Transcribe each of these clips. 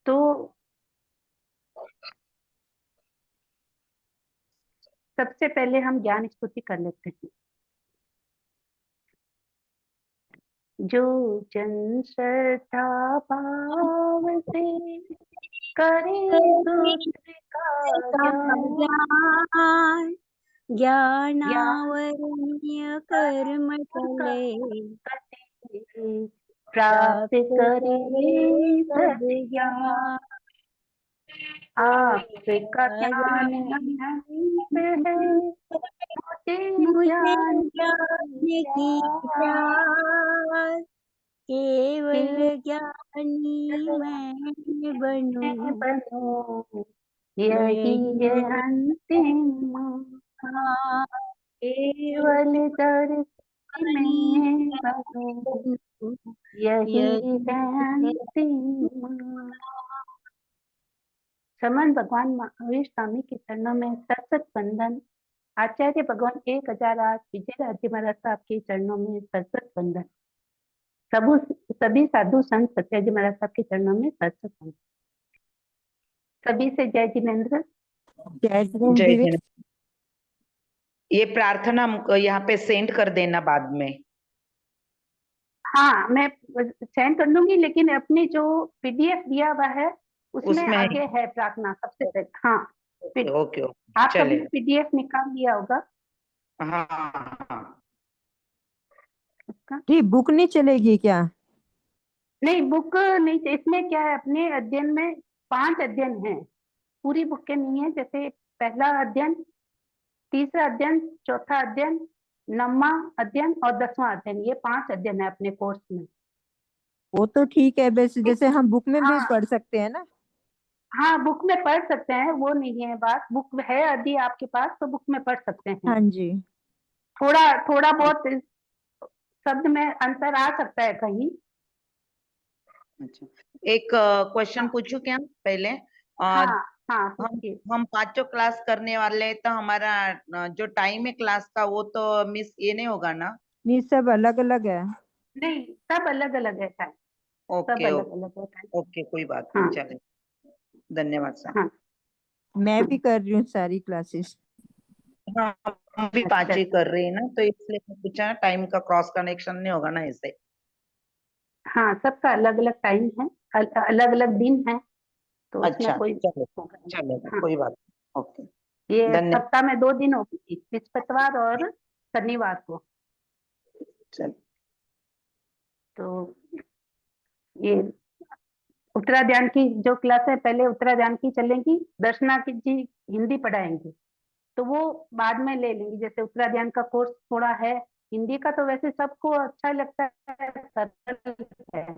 तो सबसे पहले हम ज्ञान स्तुति कर लेते हैं। जो जन श्रद्धा भाव से करे सूत्र का ज्ञान, ज्ञानावरणीय कर्म चले, प्राप्त करे सब ज्ञान। आपका ज्ञान अनंत है, मुझे मुझे ज्ञान ज्ञान की प्यास, केवल ज्ञानी मैं बनूं, बनो, यही है अंतिम। केवल दर्शन में बनो, यही है अंतिम। समन भगवान महावीर स्वामी के चरणों में सतसत बंधन। आचार्य भगवान 1008 विजय राज्य महाराज साहब के चरणों में सतसत बंधन। सभी साधु संत सत्याजी महाराज साहब के चरणों में सतसत बंधन। सभी से जय जिनेन्द्र। जय जिनेन्द्र। ये प्रार्थना हमको यहाँ पे सेंड कर देना बाद में। हाँ, मैं सेंड कर दूंगी, लेकिन अपनी जो पीडीएफ दिया हुआ है उसमें आगे है प्रार्थना सबसे पहले। हाँ, ओके आप सबने पीडीएफ निकाल लिया होगा। हाँ। जी, बुक नहीं चलेगी क्या? नहीं, बुक नहीं। इसमें क्या है, अपने अध्ययन में 5 अध्ययन हैं, पूरी बुक के नहीं है। जैसे पहला अध्ययन, तीसरा अध्ययन, चौथा अध्ययन, 9वां अध्ययन और 10वां अध्ययन, ये 5 अध्ययन है अपने कोर्स में। वो तो ठीक है, बस जैसे हम बुक में भी पढ़ सकते हैं ना। हाँ, बुक में पढ़ सकते हैं, वो नहीं है बात। बुक है यदि आपके पास तो बुक में पढ़ सकते हैं। हाँ जी। थोड़ा बहुत शब्द में अंतर आ सकता है कहीं। अच्छा, एक क्वेश्चन पूछूं क्या पहले? हाँ, हम 5 क्लास करने वाले, तो हमारा जो टाइम है क्लास का वो तो मिस ये नहीं होगा ना? नहीं, सब अलग अलग है। नहीं, सब अलग अलग है टाइम। ओके अलग अलग है टाइम। ओके, कोई बात नहीं, चले। धन्यवाद सर। हाँ, मैं भी कर रही हूँ सारी क्लासेस। हाँ, हम भी 5 ही कर रहे हैं ना, तो इसलिए मैं पूछा, टाइम का क्रॉस कनेक्शन नहीं होगा ना इससे। हाँ, सबका अलग अलग टाइम है, अलग अलग दिन है, तो उसमें अच्छा, कोई चलेगा, हाँ, कोई बात नहीं। ओके, ये धन्यवाद। सप्ताह में 2 दिन होगी, बृहस्पतिवार और शनिवार को। चल, तो ये उत्तराध्यान की जो क्लास है, पहले उत्तराध्यान की चलेंगी, दर्शना की जी हिंदी पढ़ाएंगी, तो वो बाद में ले लेंगी। जैसे उत्तराध्यान का कोर्स थोड़ा है हिंदी का, तो वैसे सबको अच्छा लगता है, सरल है,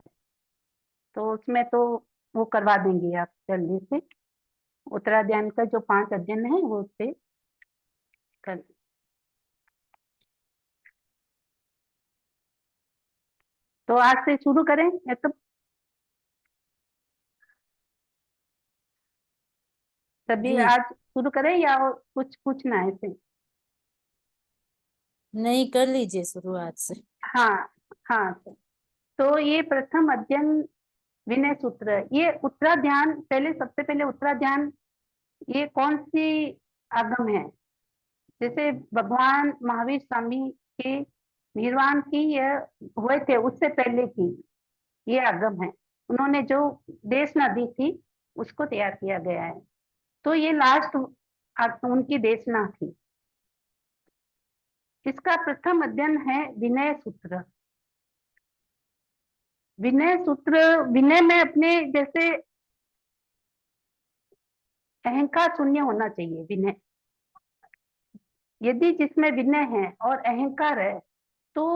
तो उसमें तो वो करवा देंगे आप जल्दी से। उत्तराध्यान का जो 5 अध्ययन है वो उससे कर। तो आज से शुरू करें या तो सभी जी आज शुरू करें, या और कुछ पूछना है इसे? नहीं, कर लीजिए शुरुआत से। हाँ हाँ, तो ये प्रथम अध्ययन विनय सूत्र है। ये उत्तराध्यान, पहले सबसे पहले उत्तराध्यान ये कौन सी आगम है? जैसे भगवान महावीर स्वामी के निर्वाण की यह हुए थे, उससे पहले की ये आगम है। उन्होंने जो देश नदी थी उसको तैयार किया गया है, तो ये लास्ट उनकी देशना थी। इसका प्रथम अध्ययन है विनय सूत्र। विनय सूत्र, विनय में अपने जैसे अहंकार शून्य होना चाहिए विनय। यदि जिसमें विनय है और अहंकार है तो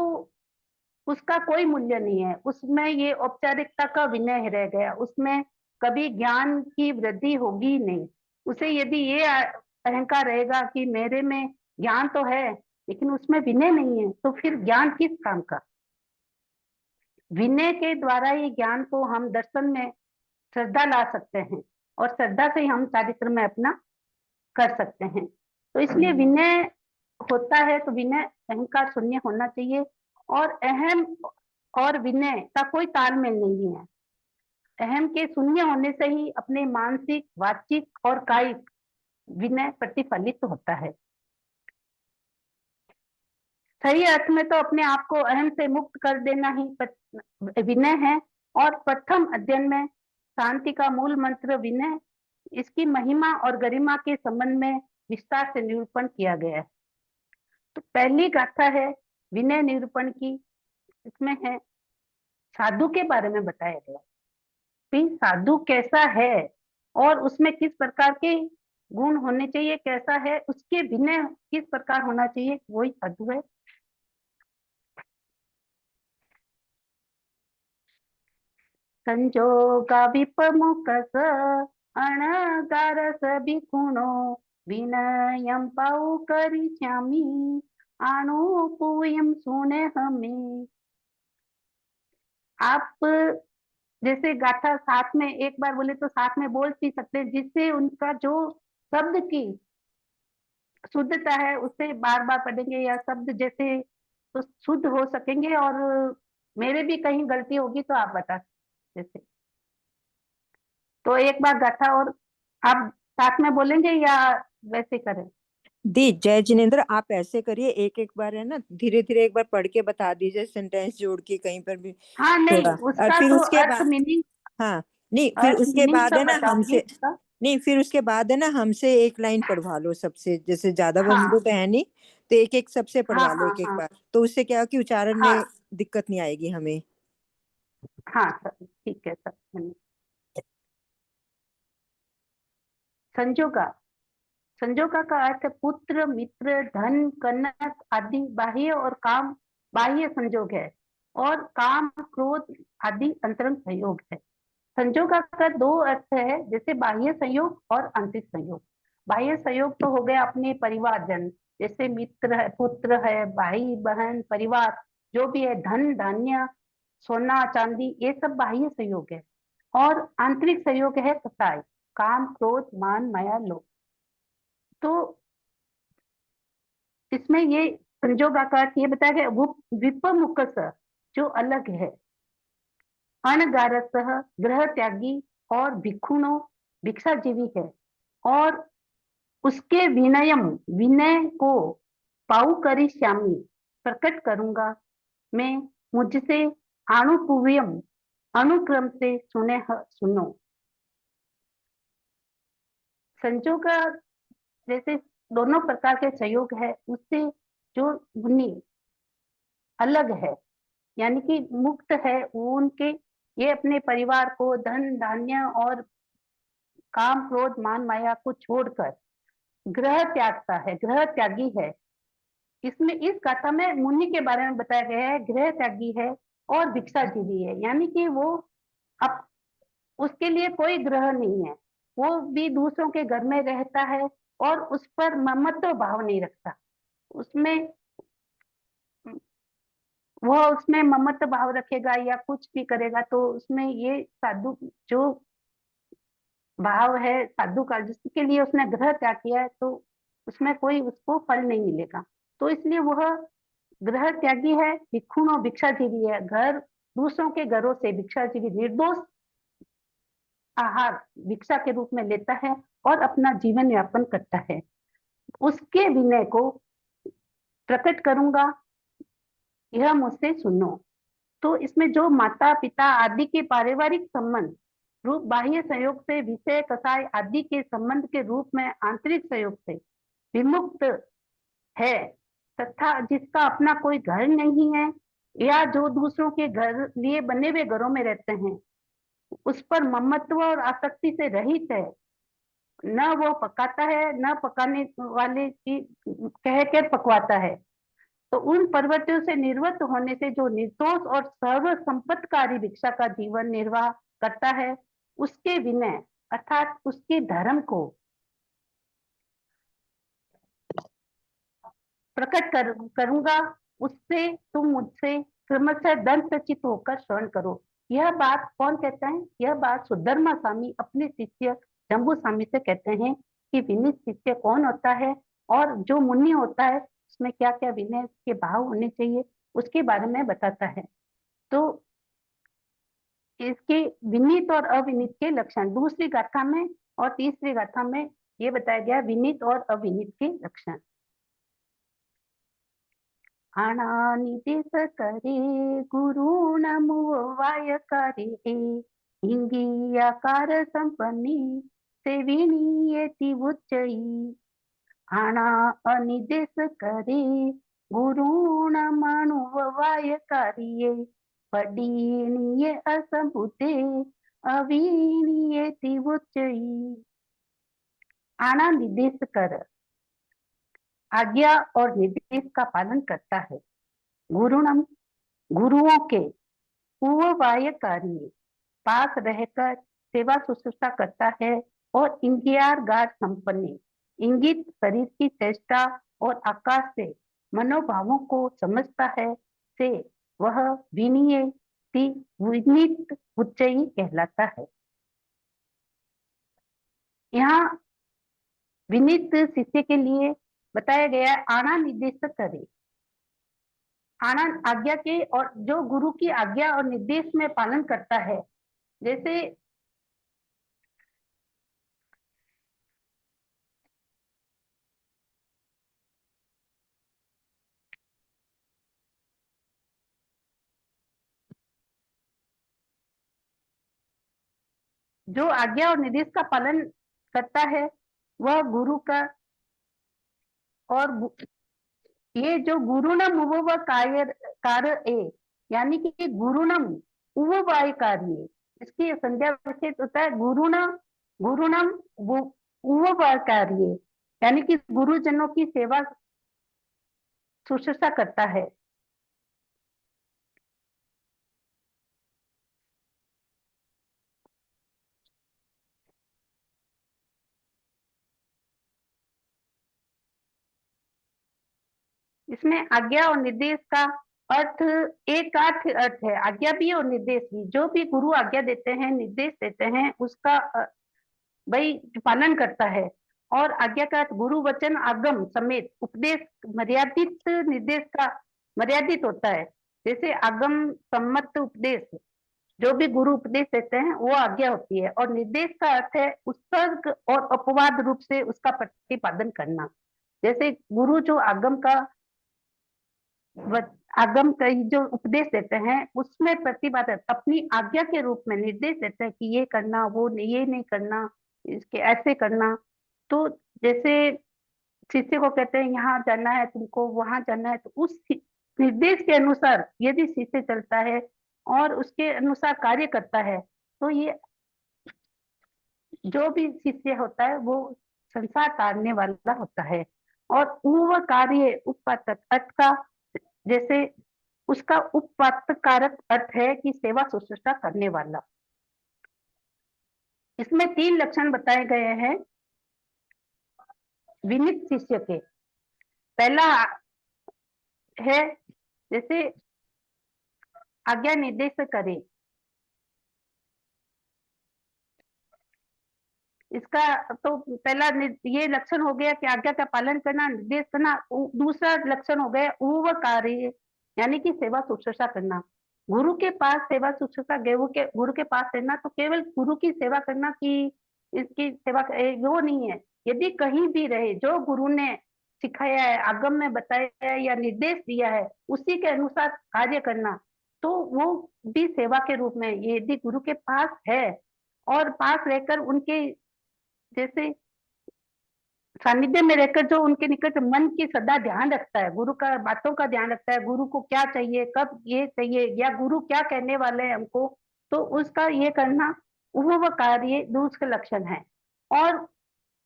उसका कोई मूल्य नहीं है। उसमें ये औपचारिकता का विनय रह गया, उसमें कभी ज्ञान की वृद्धि होगी नहीं। उसे यदि ये अहंकार रहेगा कि मेरे में ज्ञान तो है लेकिन उसमें विनय नहीं है, तो फिर ज्ञान किस काम का? विनय के द्वारा ये ज्ञान को हम दर्शन में श्रद्धा ला सकते हैं, और श्रद्धा से ही हम चारित्र में अपना कर सकते हैं। तो इसलिए विनय होता है तो विनय अहंकार शून्य होना चाहिए, और अहम और विनय का कोई तालमेल नहीं है। अहम के शून्य होने से ही अपने मानसिक, वाचिक और कायिक विनय प्रतिफलित होता है। सही अर्थ में तो अपने आप को अहम से मुक्त कर देना ही विनय है। और प्रथम अध्ययन में शांति का मूल मंत्र विनय, इसकी महिमा और गरिमा के संबंध में विस्तार से निरूपण किया गया है। तो पहली गाथा है विनय निरूपण की, इसमें है साधु के बारे में बताया गया कि साधु कैसा है और उसमें किस प्रकार के गुण होने चाहिए, कैसा है उसके विनय किस प्रकार होना चाहिए, वही साधु है। संजोगा विपमुख अणगारस भिकुणो विनयं पाउ करिष्यामि आनुपूयं सुने हमें। आप जैसे गाथा साथ में एक बार बोले तो साथ में बोल भी सकते हैं, जिससे उनका जो शब्द की शुद्धता है उससे बार बार पढ़ेंगे या शब्द जैसे तो शुद्ध हो सकेंगे। और मेरे भी कहीं गलती होगी तो आप बता जैसे। तो एक बार गाथा और आप साथ में बोलेंगे या वैसे करें? दी जय जिनेन्द्र, आप ऐसे करिए, एक एक बार है ना, धीरे धीरे एक बार पढ़ के बता दीजिए, सेंटेंस जोड़ के कहीं पर भी हाँ नहीं, थोड़ा। और उसका फिर तो उसके अर्थ बाद, मीनिंग, हाँ नहीं, फिर अर्थ उसके मीनिंग बाद है सब ना बताऊंगी हमसे, उसका। नहीं फिर उसके बाद है ना हमसे एक लाइन पढ़वा लो सबसे, जैसे ज्यादा हाँ हमको तो है नहीं, तो एक एक सबसे हाँ पढ़वा लो हाँ एक एक हाँ बार, तो उससे क्या हो कि उच्चारण हाँ में दिक्कत नहीं आएगी हमें। हाँ सर ठीक है सर। संजोगा, संजोगा का अर्थ है पुत्र, मित्र, धन, कनक आदि बाह्य और काम बाह्य संजोग है, और काम, क्रोध आदि अंतरंग संयोग है। संजोगा का दो अर्थ है, जैसे बाह्य संयोग और आंतरिक संयोग। बाह्य संयोग तो हो गया अपने परिवारजन, जैसे मित्र है, पुत्र है, भाई बहन, परिवार जो भी है, धन धान्य सोना चांदी, ये सब बाह्य संयोग है। और आंतरिक संयोग है कसाय, काम, क्रोध, मान, माया, लोभ। तो इसमें ये संजोग आकार ये बताया गया वो विपमुख जो अलग है, अणगारस ग्रह त्यागी और भिक्षुणो भिक्षाजीवी है। और उसके विनयम विनय को पाऊ करी श्यामी प्रकट करूंगा मैं मुझसे आनुपूर्वम अनुक्रम से सुनो। संजोग जैसे दोनों प्रकार के संयोग है, उससे जो मुनि अलग है यानी कि मुक्त है, वो उनके ये अपने परिवार को धन धान्य और काम क्रोध मान माया को छोड़कर ग्रह त्यागता है, ग्रह त्यागी है। इसमें इस गाथा में मुनि के बारे में बताया गया है, गृह त्यागी है और भिक्षाजीवी है, यानी कि वो अब उसके लिए कोई ग्रह नहीं है, वो भी दूसरों के घर में रहता है और उस पर ममत्व भाव नहीं रखता। उसमें वो उसमें ममत्व भाव रखेगा या कुछ भी करेगा तो उसमें ये साधु जो भाव है साधु का, जिसके लिए उसने ग्रह त्याग किया है, तो उसमें कोई उसको फल नहीं मिलेगा। तो इसलिए वह ग्रह त्यागी है, भिक्षुण भिक्षाजीवी है, घर दूसरों के घरों से भिक्षाजीवी निर्दोष आहार भिक्षा के रूप में लेता है और अपना जीवन यापन करता है। उसके विनय को प्रकट करूंगा, यह मुझसे सुनो। तो इसमें जो माता पिता आदि के पारिवारिक संबंध रूप बाह्य सहयोग से, विषय कसाय आदि के संबंध के रूप में आंतरिक सहयोग से विमुक्त है, तथा जिसका अपना कोई घर नहीं है या जो दूसरों के घर लिए बने हुए घरों में रहते हैं, उस पर ममत्व और आसक्ति से रहित है, न वो पकाता है न पकाने वाले की कह कर पकवाता है, तो उन प्रवृत्तियों से निवृत्त होने से जो निर्दोष और सर्व संपत्तिकारी भिक्षा का जीवन निर्वाह करता है, उसके विनय अर्थात उसके धर्म को प्रकट करूंगा। उससे तुम मुझसे क्रमशः दंतचित होकर श्रवण करो। यह बात कौन कहता है? यह बात सुधर्मा स्वामी अपने शिष्य जम्बू स्वामी से कहते हैं कि विनीत शिष्य कौन होता है और जो मुनि होता है उसमें क्या क्या विनय के भाव होने चाहिए, उसके बारे में बताता है। तो इसके विनीत और अविनीत के लक्षण दूसरी गाथा में और तीसरी गाथा में ये बताया गया विनीत और अविनीत के लक्षण। आणानिदेश करे गुरु नमुवाय करे इंगियाकार संपन्नी सेविनीयेति उच्चई। आणा अनिदेश करे गुरुणमनुवाय कार्ये पडीनीय असंभूते अविनीयेति उच्चई। आना निर्देश कर आज्ञा और निर्देश का पालन करता है। गुरुणम गुरुओं के उवाय कार्य पास रहकर सेवा शुश्रूषा करता है और इंगियार गार संपन्न इंगित शरीर की चेष्टा और आकाश से मनोभावों को समझता है से वह विनीत उच्चई कहलाता है। यहाँ विनीत शिष्य के लिए बताया गया है आना निर्देश करे। आना आज्ञा के और जो गुरु की आज्ञा और निर्देश में पालन करता है, जैसे जो आज्ञा और निर्देश का पालन करता है वह गुरु का, और ये जो गुरुनम उव कार्य ए यानी कि गुरुनम उवाय कार्य, इसकी संज्ञा विशेष होता है गुरुनम उवाय कार्य, यानी कि गुरुजनों की सेवा शुश्रूषा करता है। इसमें आज्ञा और निर्देश का अर्थ एक अर्थ है, आज्ञा भी और निर्देश भी। जो भी गुरु आज्ञा देते हैं निर्देश देते हैं उसका भाई पालन करता है। और आज्ञा का अर्थ गुरु वचन आगम समेत उपदेश मर्यादित निर्देश का मर्यादित होता है। जैसे आगम सम्मत उपदेश जो भी गुरु उपदेश देते हैं वो आज्ञा होती है, और निर्देश का अर्थ है उत्सर्ग और अपवाद रूप से उसका प्रतिपादन करना। जैसे गुरु जो आगम जो उपदेश देते हैं उसमें प्रतिपादन अपनी आज्ञा के रूप में निर्देश देते हैं कि ये करना, वो ये नहीं करना, इसके ऐसे करना। तो जैसे शिष्य को कहते हैं यहाँ जाना है तुमको, वहां जाना है, तो उस निर्देश के अनुसार यदि शिष्य चलता है और उसके अनुसार कार्य करता है तो ये जो भी शिष्य होता है वो संसार तारने वाला होता है। और वो कार्य उपपादक अर्थ का, जैसे उसका उपपादक कारक अर्थ है कि सेवा शुश्रूषा करने वाला। इसमें 3 लक्षण बताए गए हैं विनीत शिष्य के। पहला है जैसे आज्ञा निर्देश करे, इसका तो पहला ये लक्षण हो गया कि आज्ञा का पालन करना, निर्देश करना। दूसरा लक्षण हो गया उव कार्य यानी कि सेवा शुश्रूषा करना। गुरु के पास सेवा शुश्रूषा गुरु के पास रहना तो केवल गुरु की सेवा करना कि इसकी सेवा वो नहीं है। यदि कहीं भी रहे जो गुरु ने सिखाया है, आगम में बताया है या निर्देश दिया है उसी के अनुसार कार्य करना, तो वो भी सेवा के रूप में यदि गुरु के पास है और पास रहकर उनके जैसे सानिध्य में रहकर जो उनके निकट मन की सदा ध्यान रखता है, गुरु का बातों का ध्यान रखता है, गुरु को क्या चाहिए, कब ये चाहिए, या गुरु क्या कहने वाले हैं हमको, तो उसका ये करना वो कार्य दूसरा लक्षण है। और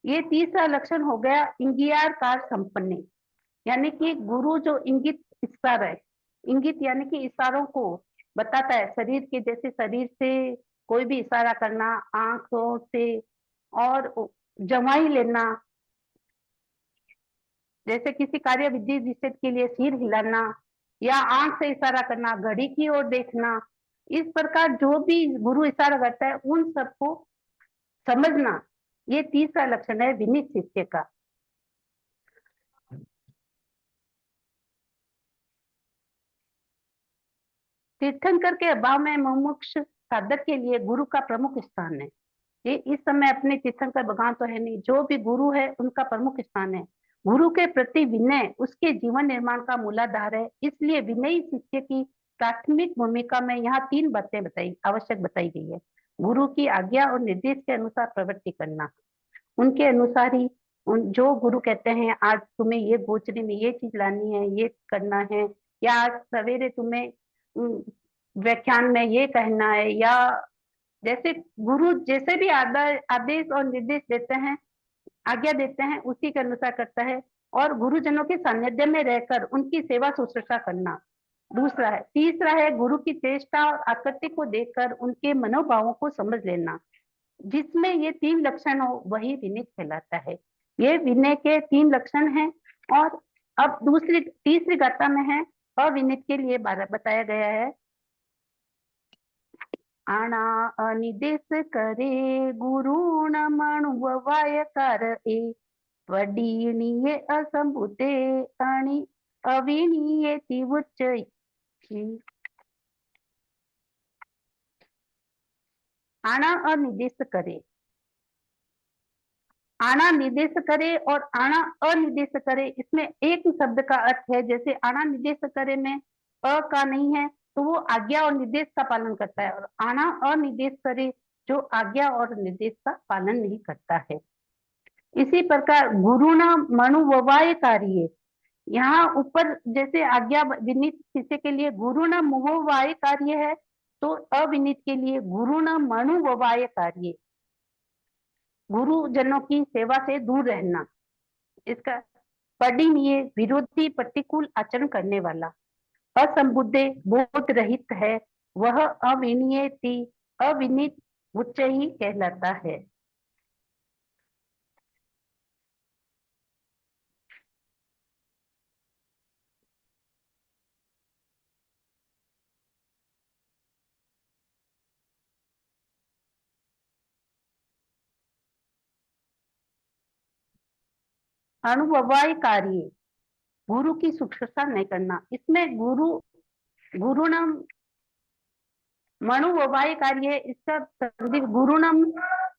ये तीसरा लक्षण हो गया इंगियार कार संपन्न, यानी कि गुरु जो इंगित इशारा है, इंगित यानी कि इशारों को बताता है, शरीर के जैसे शरीर से कोई भी इशारा करना, आंखों से, और जमाई लेना, जैसे किसी कार्य विधि निषेध के लिए सिर हिलाना या आंख से इशारा करना, घड़ी की ओर देखना, इस प्रकार जो भी गुरु इशारा करता है उन सबको समझना, ये तीसरा लक्षण है विनीत शिष्य का। तीर्थंकर के अभाव में मुमुक्ष साधक के लिए गुरु का प्रमुख स्थान है। ये इस समय अपने तीर्थंकर भगवान तो है नहीं, जो भी गुरु है उनका प्रमुख स्थान है। गुरु के प्रति विनय उसके जीवन निर्माण का मूलाधार है। इसलिए विनयी शिष्य की प्राथमिक भूमिका में यहाँ 3 बातें आवश्यक बताई गई है। गुरु की आज्ञा और निर्देश के अनुसार प्रवृत्ति करना, उनके अनुसार ही जो गुरु कहते हैं आज तुम्हें ये गोचरी में ये चीज लानी है, ये करना है, या आज सवेरे तुम्हें व्याख्यान में ये कहना है, या जैसे गुरु जैसे भी आदेश और निर्देश देते हैं, आज्ञा देते हैं, उसी के अनुसार करता है। और गुरुजनों के सानिध्य में रहकर उनकी सेवा शुश्रूषा करना दूसरा है। तीसरा है गुरु की चेष्टा और आकृति को देखकर उनके मनोभावों को समझ लेना। जिसमें ये 3 लक्षण हो वही विनीत कहलाता है। ये विनय के 3 लक्षण हैं। और अब तीसरी गाथा में है अविनीत के लिए बताया गया है। आणा अनिदेश करे गुरु न मणुवाय करे, वडीणीये असंभूते आणि अविनीये ती उच्च। आना अनिर्देश करे, आना निर्देश करे और आना अनिर्देश करे, इसमें एक ही शब्द का अर्थ है। जैसे आना निर्देश करे में अ का नहीं है तो वो आज्ञा और निर्देश का पालन करता है, और आना अनिर्देश करे जो आज्ञा और निर्देश का पालन नहीं करता है। इसी प्रकार गुरुना मनुवाय कार्य, यहाँ ऊपर जैसे आज्ञा विनीत शिष्य के लिए गुरुना मुवाय कार्य है, तो अविनीत के लिए गुरुना मनुवाय कार्य, गुरुजनों की सेवा से दूर रहना। इसका पढ़नीय विरोधी प्रतिकूल आचरण करने वाला, असंबुद्धे बोध रहित है, वह अविनीयति अविनीत उच्च ही कहलाता है। अनुभवाय कार्य, गुरु की शुश्रूषा नहीं करना। इसमें गुरु नाम मनुवाय कार्य है, इसका गुरु नाम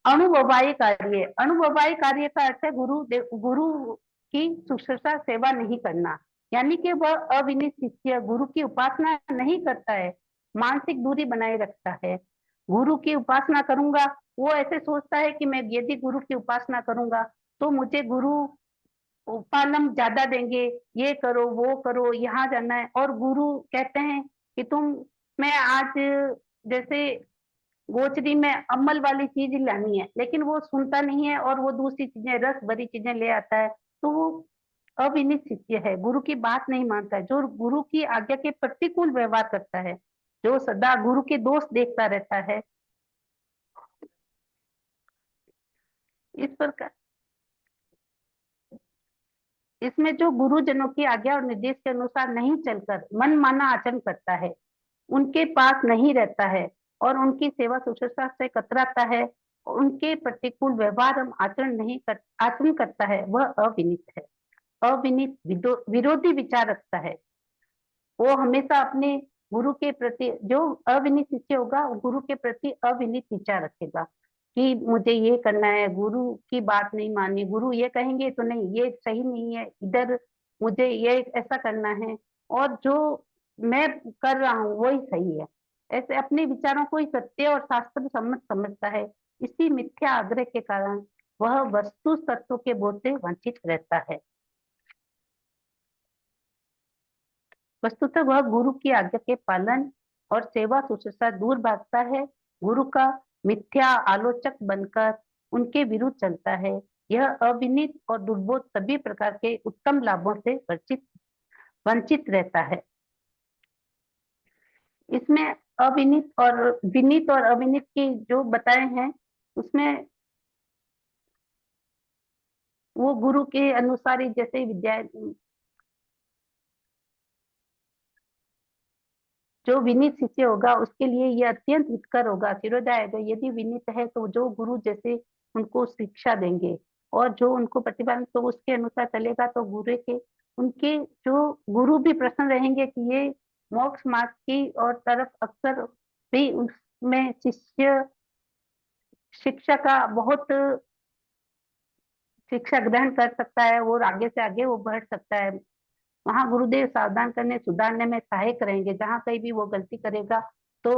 अनुभवाय कार्य। अनुभवाय कार्य का अर्थ है गुरु की शुश्रूषा सेवा नहीं करना, यानी कि वह अविनीत शिष्य गुरु की उपासना नहीं करता है, मानसिक दूरी बनाए रखता है। गुरु की उपासना करूंगा, वो ऐसे सोचता है कि मैं यदि गुरु की उपासना करूंगा तो मुझे गुरु पालम ज्यादा देंगे, ये करो वो करो, यहाँ जाना है। और गुरु कहते हैं कि मैं आज जैसे गोचरी में अमल वाली चीज लानी है, लेकिन वो सुनता नहीं है और वो दूसरी चीजें रस भरी चीजें ले आता है, तो वो अविनीत शिष्य है, गुरु की बात नहीं मानता है, जो गुरु की आज्ञा के प्रतिकूल व्यवहार करता है, जो सदा गुरु के दोष देखता रहता है। इस प्रकार इसमें जो गुरुजनों की आज्ञा और निर्देश के अनुसार नहीं चलकर मन माना आचरण करता है, उनके पास नहीं रहता है और उनकी सेवा शुश्रूषा से कतराता है, उनके प्रतिकूल व्यवहार आचरण करता है, वह अविनीत है। अविनीत विरोधी विचार रखता है। वो हमेशा अपने गुरु के प्रति, जो अविनीत शिष्य होगा गुरु के प्रति अविनीत विचार रखेगा कि मुझे ये करना है, गुरु की बात नहीं माननी, गुरु ये कहेंगे तो नहीं, ये सही नहीं है, इधर मुझे ये ऐसा करना है, और जो मैं कर रहा हूँ वही सही है। ऐसे अपने विचारों को ही सत्य और शास्त्र सम्मत समझता है। इसी मिथ्या आग्रह के कारण वह वस्तु तत्व के बोध से वंचित रहता है। वस्तुतः वह गुरु की आज्ञा के पालन और सेवा शुश्रूषा दूर भागता है, गुरु का मिथ्या आलोचक बनकर उनके विरुद्ध चलता है। यह अविनीत और दुर्बोध सभी प्रकार के उत्तम लाभों से वंचित रहता है। इसमें अविनीत और विनीत और अविनीत की जो बताए हैं, उसमें वो गुरु के अनुसार ही, जैसे विद्या जो विनीत शिष्य होगा उसके लिए यह अत्यंत हितकर होगा, शिरोधायक होगा। यदि विनीत है तो जो गुरु जैसे उनको शिक्षा देंगे और जो उनको प्रतिपालन, तो उसके अनुसार चलेगा, तो उनके जो गुरु भी प्रसन्न रहेंगे कि ये मोक्ष मार्ग की और तरफ अक्सर भी में शिष्य शिक्षा का बहुत शिक्षा ग्रहण कर सकता है और आगे से आगे वो बढ़ सकता है। वहाँ गुरुदेव सावधान करने सुधारने में सहायक रहेंगे। जहाँ कहीं भी वो गलती करेगा तो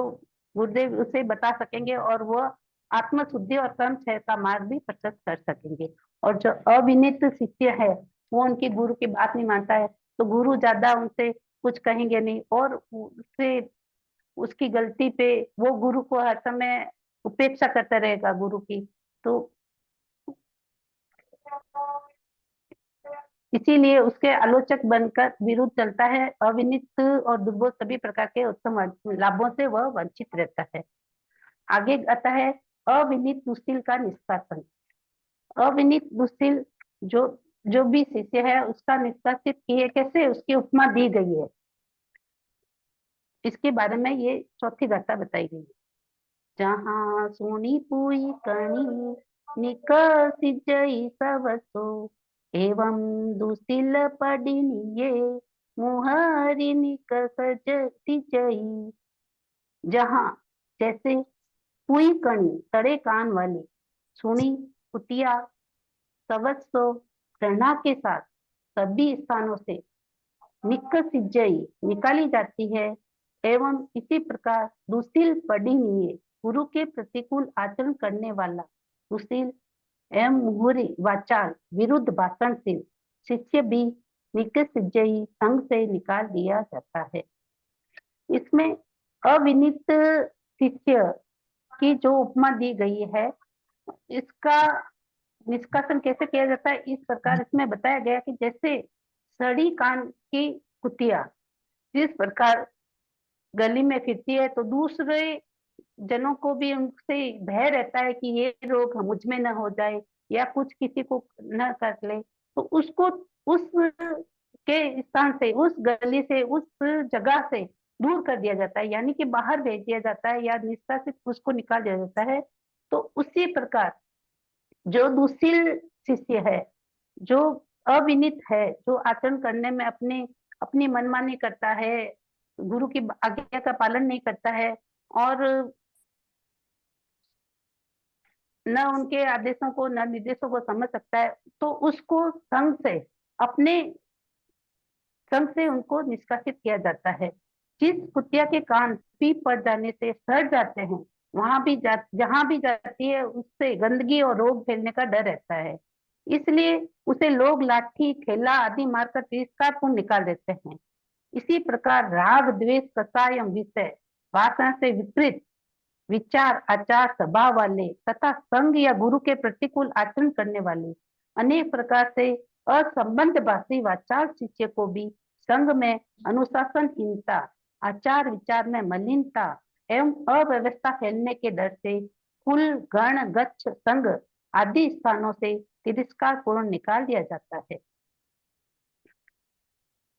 गुरुदेव उसे बता सकेंगे और वह आत्म शुद्धि और कर्म क्षय का मार्ग भी प्रशस्त कर सकेंगे। और जो अविनीत शिष्य है वो उनके गुरु की बात नहीं मानता है तो गुरु ज्यादा उनसे कुछ कहेंगे नहीं और उससे उसकी गलती पे वो गुरु को हर समय उपेक्षा करता रहेगा गुरु की। तो इसीलिए उसके आलोचक बनकर विरुद्ध चलता है। अविनीत और दुर्बोध सभी प्रकार के उत्तम लाभों से वह वंचित रहता है। आगे आता है अविनीत दुस्सिल का निष्कासन। अविनीत दुस्सिल जो जो भी शिष्य है उसका निष्कासित किए कैसे उसकी उपमा दी गई है। इसके बारे में ये चौथी गाथा बताई गई है। जहाँ सुनी पुई कणी निकसित जई सबसो एवं दुसिल पडिनिये मुहरि निकसजति जई। जहाँ जैसे पुई कणी तड़े कान वाली, सुनी कुटिया सबसो प्रेरणा के साथ सभी स्थानों से निकसिजई निकाली जाती है एवं इसी प्रकार दुशील पढ़िए गुरु के प्रतिकूल आचरण करने वाला दुशील एवं मुहुरी वाचाल विरुद्ध भाषणशील शिष्य भी निकसिजई संघ से निकाल दिया जाता है। इसमें अविनीत शिष्य की जो उपमा दी गई है इसका निष्कासन कैसे किया जाता है इस प्रकार इसमें बताया गया कि जैसे सड़ी कान की कुतिया जिस प्रकार गली में फिरती है तो दूसरे जनों को भी उनसे भय रहता है कि ये रोग मुझ में न हो जाए या कुछ किसी को न कर ले तो उसको उस के स्थान से उस गली से उस जगह से दूर कर दिया जाता है यानी कि बाहर भेज दिया जाता है या निष्कासित उसको निकाल दिया जाता है। तो उसी प्रकार जो दुशील शिष्य है जो अविनीत है जो आचरण करने में अपनी मनमानी करता है गुरु की आज्ञा का पालन नहीं करता है और न उनके आदेशों को न निर्देशों को समझ सकता है तो उसको अपने संघ से उनको निष्कासित किया जाता है। जिस कुतिया के कान पीप पड़ जाने से सड़ जाते हैं जहां भी जाती है उससे गंदगी और रोग फैलने का डर रहता है। इसलिए उसे लोग लाठी ठेला आदि मारकर तिरस्कार पूर्ण निकाल देते हैं। इसी प्रकार राग द्वेष कषाय विषय वासना से विपरीत विचार आचार स्वभाव वाले तथा संघ या गुरु के प्रतिकूल आचरण करने वाले अनेक प्रकार से असंबंध भाषी वाचाल शिष्य को भी संघ में अनुशासनहीनता आचार विचार में मलिनता एवं अव्यवस्था फैलने के डर से कुल गण गच्छ संघ आदि स्थानों से तिरस्कार पूर्ण निकाल दिया जाता है।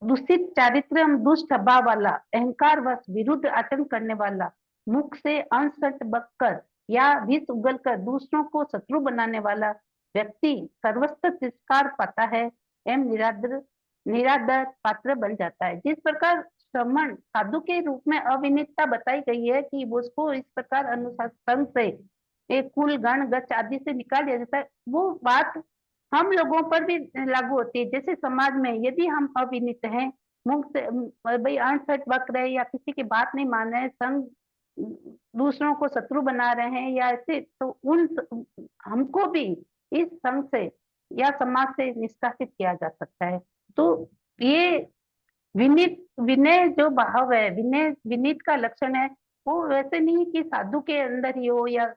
दूषित चारित्र एवं दुष्ट स्वभाव वाला अहंकार वश विरुद्ध आचरण करने वाला मुख से अनसट बककर या विष उगलकर दूसरों को शत्रु बनाने वाला व्यक्ति सर्वस्व तिरस्कार पाता है एवं निरादर पात्र बन जाता है। जिस प्रकार श्रमण साधु के रूप में अविनीतता बताई गई है कि उसको इस प्रकार अनुशासन से एक कुल गण गच्छ आदि से निकाल दिया जाता है वो बात हम लोगों पर भी लागू होती है। जैसे समाज में यदि हम अविनीत हैं मुंह से भाई अनसठ बक रहे या किसी की बात नहीं मान रहे संग दूसरों को शत्रु बना रहे हैं या ऐसे तो उन हमको भी इस संघ से या समाज से निष्कासित किया जा सकता है। तो ये विनय जो भाव है विनीत का लक्षण है वो वैसे नहीं कि साधु के अंदर ही हो या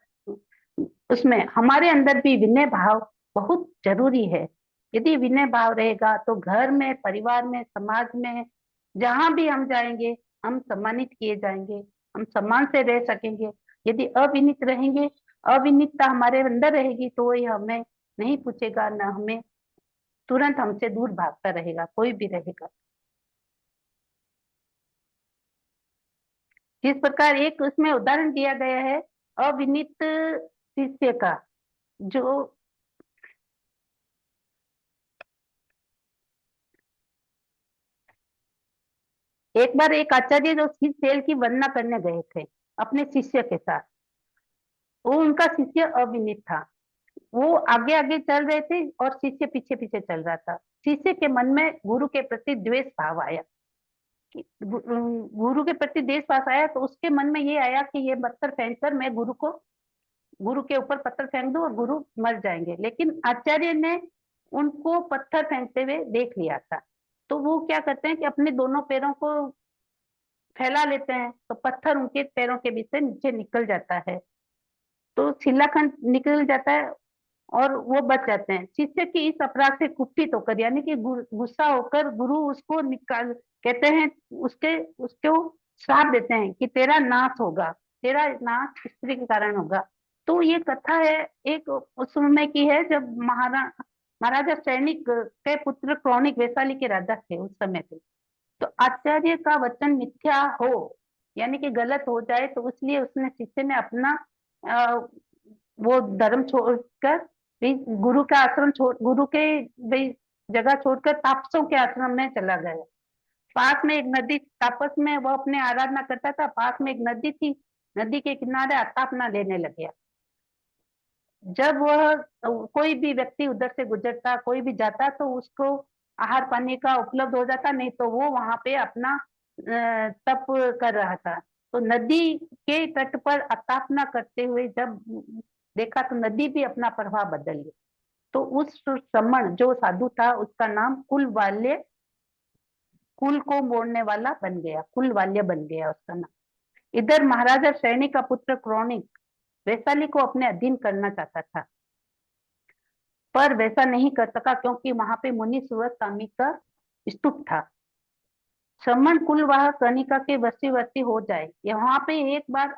उसमें हमारे अंदर भी विनय भाव बहुत जरूरी है। यदि विनय भाव रहेगा तो घर में परिवार में समाज में जहां भी हम जाएंगे हम सम्मानित किए जाएंगे हम सम्मान से रह सकेंगे। यदि अविनीत रहेंगे अविनीतता हमारे अंदर रहेगी तो ये हमें नहीं पूछेगा न हमें तुरंत हमसे दूर भागता रहेगा कोई भी रहेगा। जिस प्रकार एक उसमें उदाहरण दिया गया है अविनीत शिष्य का जो एक बार एक आचार्य जो तेल की वंदना करने गए थे अपने शिष्य के साथ। वो उनका शिष्य अविनीत था। वो आगे आगे चल रहे थे और शिष्य पीछे पीछे चल रहा था। शिष्य के मन में गुरु के प्रति द्वेष भाव आया कि गुरु के प्रति द्वेष भाव आया, तो उसके मन में ये आया कि ये पत्थर फेंक कर मैं गुरु के ऊपर पत्थर फेंक दूं और गुरु मर जाएंगे। लेकिन आचार्य ने उनको पत्थर फेंकते हुए देख लिया था, तो वो क्या करते हैं कि अपने दोनों पैरों को फैला लेते हैं, तो पत्थर उनके पैरों के बीच से नीचे निकल जाता है, तो शिलाखंड निकल जाता है और वो बच जाते हैं। शिष्य की इस अपराध से कुपित होकर, यानी कि गुस्सा होकर गुरु उसको निकाल कहते हैं, उसको श्राप देते हैं कि तेरा नाश होगा, तेरा नाश स्त्री के कारण होगा। तो ये कथा है एक उस समय की है जब महाराजा सैनिक के पुत्र क्रौनिक वैशाली के राजा थे उस समय पे। तो आचार्य का वचन मिथ्या हो, यानी कि गलत हो जाए, तो इसलिए उसने शिष्य ने अपना वो धर्म छोड़कर गुरु का आश्रम गुरु के जगह छोड़कर तापसों के आश्रम में चला गया। पास में एक नदी, तापस में वो अपने आराधना करता था, पास में एक नदी थी, नदी के किनारे अतापना लेने लग गया। जब वह कोई भी व्यक्ति उधर से गुजरता, कोई भी जाता, तो उसको आहार पानी का उपलब्ध हो जाता, नहीं तो वो वहां पे अपना तप कर रहा था। तो नदी के तट पर अतापना करते हुए जब देखा तो नदी भी अपना प्रभाव बदल गया। तो उस श्रमण जो साधु था उसका नाम कुलवाल्य, कुल को मोड़ने वाला बन गया, कुलवाल्य बन गया उसका नाम। इधर महाराजा सैनी का पुत्र क्रौनिक वैशाली को अपने अधीन करना चाहता था, पर वैसा नहीं कर सका क्योंकि वहां पे मुनि सुवस्वामी का स्तूप था। श्रमण कुलवाह कनिका के वशीवर्ती हो जाए, यहाँ पे एक बार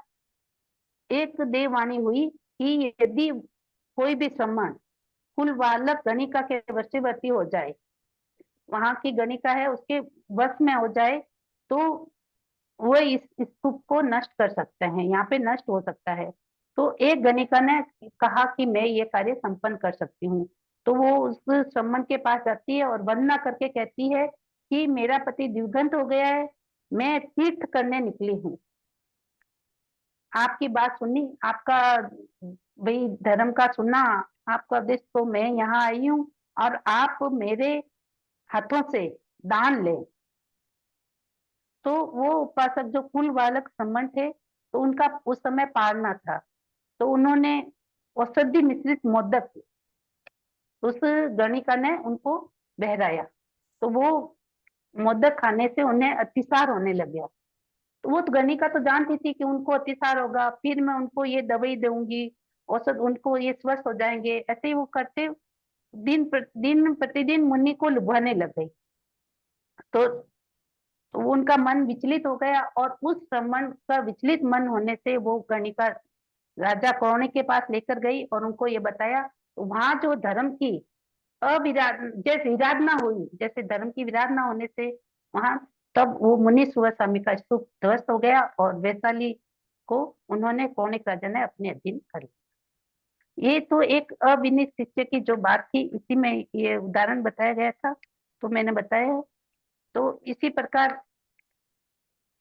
एक देववाणी हुई कि यदि कोई भी श्रमण कुलवालक गणिका के वशीवर्ती हो जाए, वहां की गणिका है उसके वश में हो जाए, तो वो इस स्तूप को नष्ट कर सकते हैं, यहाँ पे नष्ट हो सकता है। तो एक गणिका ने कहा कि मैं ये कार्य संपन्न कर सकती हूँ। तो वो उस श्रमण के पास जाती है और वंदना करके कहती है कि मेरा पति दिवंगत हो गया है, मैं तीर्थ करने निकली हूँ, आपकी बात सुनी, आपका भाई धर्म का सुना, आपका उपदेश, तो मैं यहाँ आई हूँ और आप मेरे हाथों से दान ले। तो वो उपासक जो कुल बालक श्रमण थे, तो उनका उस समय पारना था, तो उन्होंने औषधि मिश्रित मोदक उस गणिका ने उनको बहराया, तो वो मोदक खाने से उन्हें अतिसार होने लग गया। तो वो गणिका तो जानती थी कि उनको अतिसार होगा, फिर मैं उनको ये दवाई दूंगी, औषध, उनको ये स्वस्थ हो जाएंगे, ऐसे ही वो करते दिन प्रतिदिन मुनि को लुभाने लग गई। तो उनका मन विचलित हो गया और उस श्रमण का विचलित मन होने से वो गणिका राजा कौरणी के पास लेकर गई और उनको ये बताया। तो वहां जो धर्म की जैसे विराधना हुई, जैसे धर्म की विराधना होने से वहां, तब वो मुनि सुवस्वामी का स्तूप ध्वस्त हो गया और वैशाली को उन्होंने कौणिक राजा ने अपने अधीन कर लिया। ये तो एक अविनीत शिष्य की जो बात थी, इसी में ये उदाहरण बताया गया था, तो मैंने बताया है। तो इसी प्रकार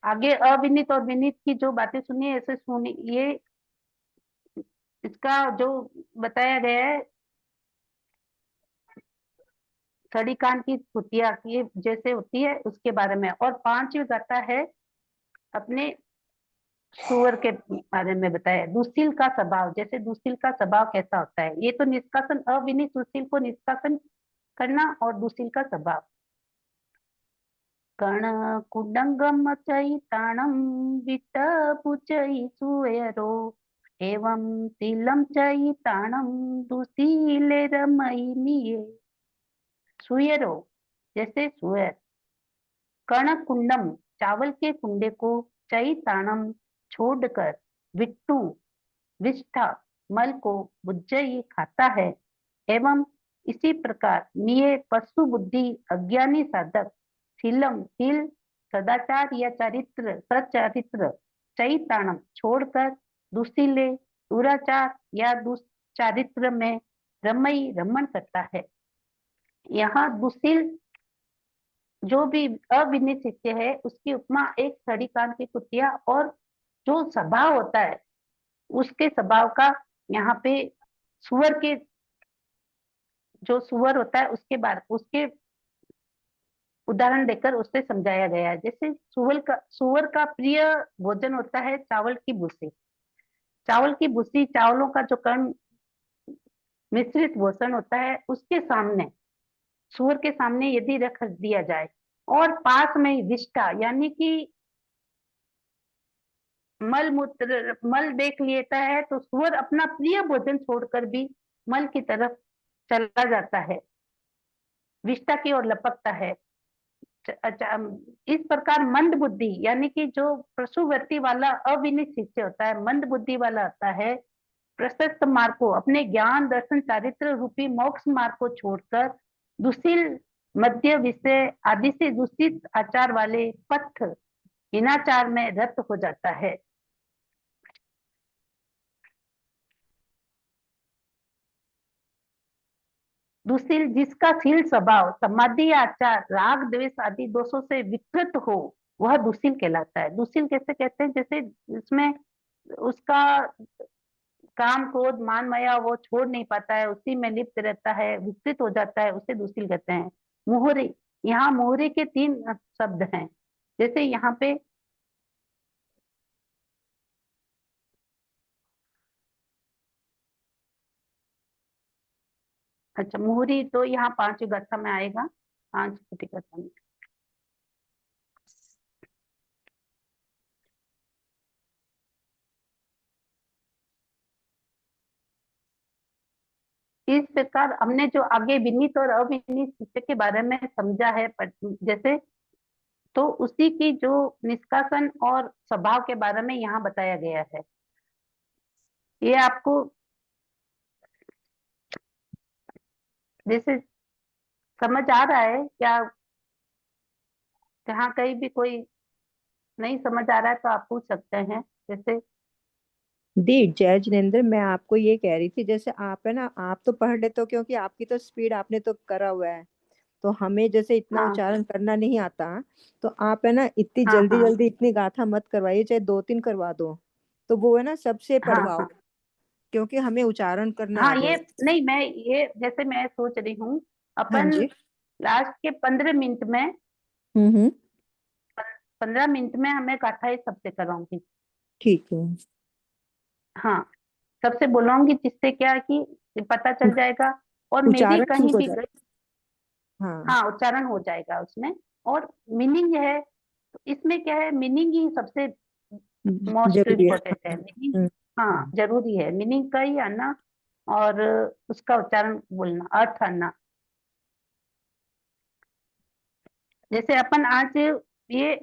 आगे अविनीत और विनीत की जो बातें सुनी ऐसे सुनी, ये इसका जो बताया गया है छड़ी कान की कुतिया की जैसे होती है उसके बारे में, और 5वीं गाथा है अपने सुअर के बारे में बताया। दुशील का स्वभाव, जैसे दुशील का स्वभाव कैसा होता है, ये तो निष्कासन, अविनीत सुशील को निष्कासन करना और दुशील का स्वभाव। कण कुडंगम चैताणम विटपुचै सुयरो एवं तिलम चैताणम दुशीले रमयिनिये। सुयरो जैसे सुअर, कर्ण कुंडम चावल के कुंडे को, चैताणम छोड़कर, विट्टू विष्ठा मल को, बुज्जई खाता है, एवं इसी प्रकार निये पशु बुद्धि अज्ञानी साधक, शीलम शील सदाचार या चारित्र सच्चारित्र, चैताणम छोड़कर, दुशीले दुराचार या दुष्चारित्र में रमई रमन करता है। यहाँ दुशील जो भी अविनीत शिष्य है उसकी उपमा एक छड़ी कान की कुतिया और जो स्वभाव होता है उसके स्वभाव का यहाँ पे सुअर के, जो सुअर होता है उसके उदाहरण देकर उससे समझाया गया है। जैसे सुअर का प्रिय भोजन होता है चावल की भूसी। चावल की भूसी, चावलों का जो कण मिश्रित भोजन होता है, उसके सामने, सुअर के सामने यदि रख दिया जाए और पास में विष्ठा यानी कि मल मूत्र मल देख लेता है, तो सुअर अपना प्रिय भोजन छोड़कर भी मल की तरफ चला जाता है, विष्ठा की ओर लपकता है। अच्छा, इस प्रकार मंद बुद्धि यानी कि जो पशुवृत्ति वाला अविनित शिष्य होता है, मंद बुद्धि वाला होता है, प्रशस्त मार्ग को, अपने ज्ञान दर्शन चारित्र रूपी मोक्ष मार्ग को छोड़कर दुशील, मध्य विषय आदि से दूषित आचार वाले पथ हिनाचार में रत हो जाता है। दुशील जिसका शील स्वभाव समाधि आचार राग द्वेष आदि दोषों से विकृत हो, वह दुशील कहलाता है। दुशील कैसे कहते हैं? जैसे इसमें उसका काम क्रोध मान माया वो छोड़ नहीं पाता है, उसी में लिप्त रहता है, विकसित हो जाता है, उसे दुशील कहते हैं। मोहरे, यहाँ मोहरे के 3 शब्द हैं। जैसे यहाँ पे अच्छा, मोहरी तो यहाँ 5 गाथा में आएगा, 5 गाथा में। इस प्रकार हमने जो आगे विनीत और अविनीत शिष्य के बारे में समझा है, जैसे तो उसी की जो निष्कासन और स्वभाव के बारे में यहाँ बताया गया है। ये आपको जैसे समझ आ रहा है क्या? जहाँ कहीं भी कोई नहीं समझ आ रहा है तो आप पूछ सकते हैं। जैसे दी जय जिनेन्द्र, मैं आपको ये कह रही थी, जैसे आप है ना, आप तो पढ़ लेते हो क्योंकि आपकी तो स्पीड, आपने तो करा हुआ है, तो हमें जैसे इतना हाँ उच्चारण करना नहीं आता। तो आप है ना इतनी हाँ जल्दी हाँ जल्दी इतनी गाथा मत करवाइए, चाहे 2-3 करवा दो, तो वो है ना सबसे हाँ पढ़वाओ, हाँ क्योंकि हमें उच्चारण करना आ हाँ, ये जाए। नहीं, मैं ये जैसे मैं सोच रही हूँ हाँ अपन जी। लास्ट के 15 मिनट में, हम्म। 15 मिनट में हमें गाथा सबसे कराऊंगी। ठीक है। हाँ, सबसे बुलाऊंगी, जिससे क्या है कि पता चल उ- जाएगा और मेरी उच्चारण कहीं ठीक हो भी जाए। गई। हाँ। हाँ, उच्चारण हो जाएगा उसमें। और मीनिंग है, तो इसमें क्या है, मीनिंग ही सबसे मोस्ट जरूरी है। इम्पोर्टेंट है मीनिंग। हम्म, हाँ, जरूरी है मीनिंग का ही आना और उसका उच्चारण बोलना, अर्थ आना। जैसे अपन आज ये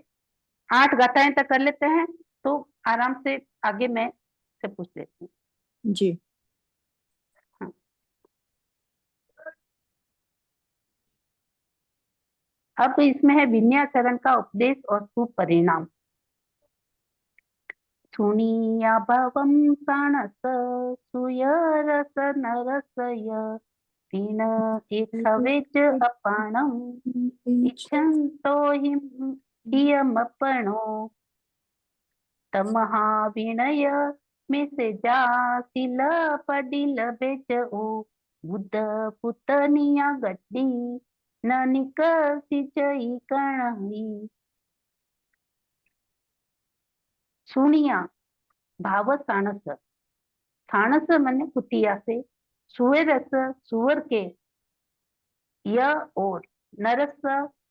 8 गाथाएं तक कर लेते हैं, तो आराम से आगे मैं से पूछ लेती हूँ। जी। हाँ। अब इसमें है विन्याचरण का उपदेश और सुपरिणाम। सुनिया भवम साणस सुयरस नरसय तीन एथवेज अपाणम इच्छन्तो हियमपणो तमहाविनय में से जासिल पडिल बेचऊ बुद्ध पुतनिया गड्डी न निकसी जई कणही। सुनिया भाव साणस, साणस मने कुटिया से, सुअरस सुअर के, य और नरस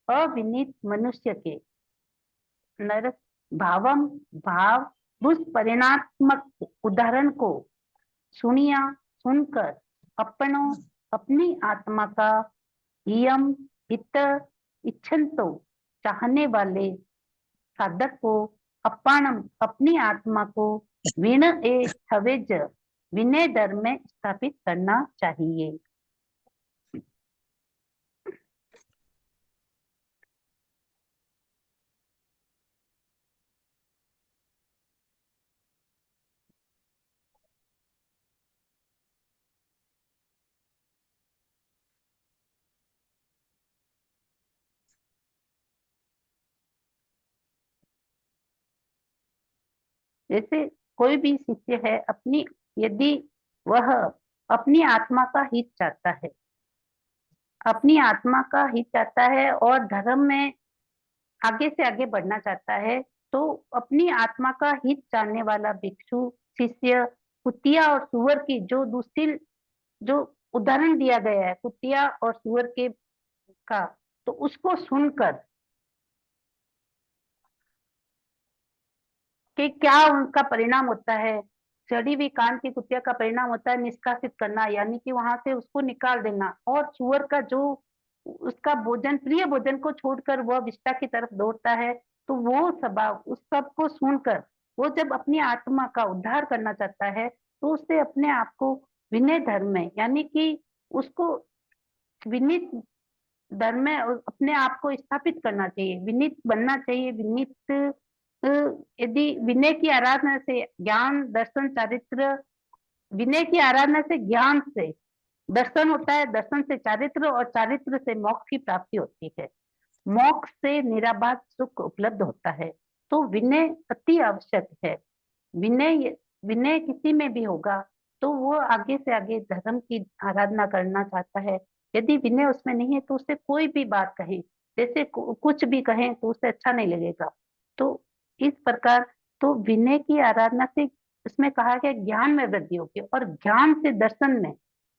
अविनीत मनुष्य के, नरस भावम भाव दुष्परिणात्मक उदाहरण को सुनिया सुनकर अपनों अपनी आत्मा का, यम हित इच्छन्तो चाहने वाले साधक को, अपाणम अपनी आत्मा को, विण ए छवेज विनय धर्म में स्थापित करना चाहिए। जैसे कोई भी शिष्य है, यदि वह अपनी आत्मा का हित चाहता है, अपनी आत्मा का हित चाहता है और धर्म में आगे से आगे बढ़ना चाहता है, तो अपनी आत्मा का हित जानने वाला भिक्षु शिष्य कुतिया और सुअर की जो उदाहरण दिया गया है कुतिया और सुअर के का, तो उसको सुनकर कि क्या उनका परिणाम होता है। चढ़ी हुई कान की कुतिया का परिणाम होता है निष्कासित करना, यानी कि वहां से उसको निकाल देना, और सुअर का जो उसका भोजन, प्रिय भोजन को छोड़कर वह विष्टा की तरफ दौड़ता है। तो वो स्वभाव, उस सब को सुनकर वो जब अपनी आत्मा का उद्धार करना चाहता है, तो उससे अपने आप को विनय धर्म में, यानी कि उसको विनीत धर्म में अपने आप को स्थापित करना चाहिए, विनीत बनना चाहिए। विनीत यदि विनय की आराधना से ज्ञान, दर्शन, चारित्र, विनय की आराधना से ज्ञान से दर्शन होता है, दर्शन से चारित्र, और चारित्र से मोक्ष की प्राप्ति होती है, मोक्ष से निराबाध सुख उपलब्ध होता है। तो विनय अति आवश्यक है। विनय विनय किसी में भी होगा तो वो आगे से आगे धर्म की आराधना करना चाहता है। यदि विनय उसमें नहीं है तो उससे कोई भी बात कहे, जैसे कुछ भी कहें तो उसे अच्छा नहीं लगेगा। तो इस प्रकार तो विनय की आराधना से उसमें कहा गया ज्ञान में वृद्धि होगी, और ज्ञान से दर्शन में,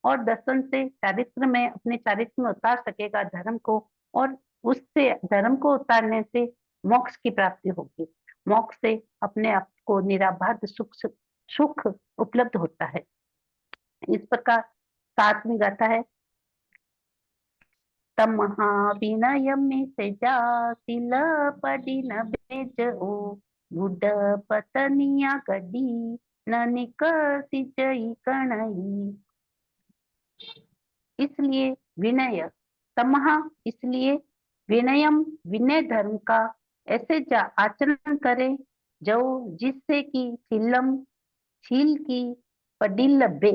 और दर्शन से चारित्र में, अपने चारित्र में उतार सकेगा धर्म को, और उससे धर्म को उतारने से मोक्ष की प्राप्ति होगी। मोक्ष से अपने आप को निराबाध सुख उपलब्ध होता है। इस प्रकार सातवीं गाथा है, तमहा विनयमि सेजा सिल पडिन बेजओ गुड पतनिया गडी न निकसी जई कणई। इसलिए विनय, तमहा इसलिए, विनयम विनय धर्म का ऐसे आचरण करे जो जिससे कि शीलम शील की पडिलभ्य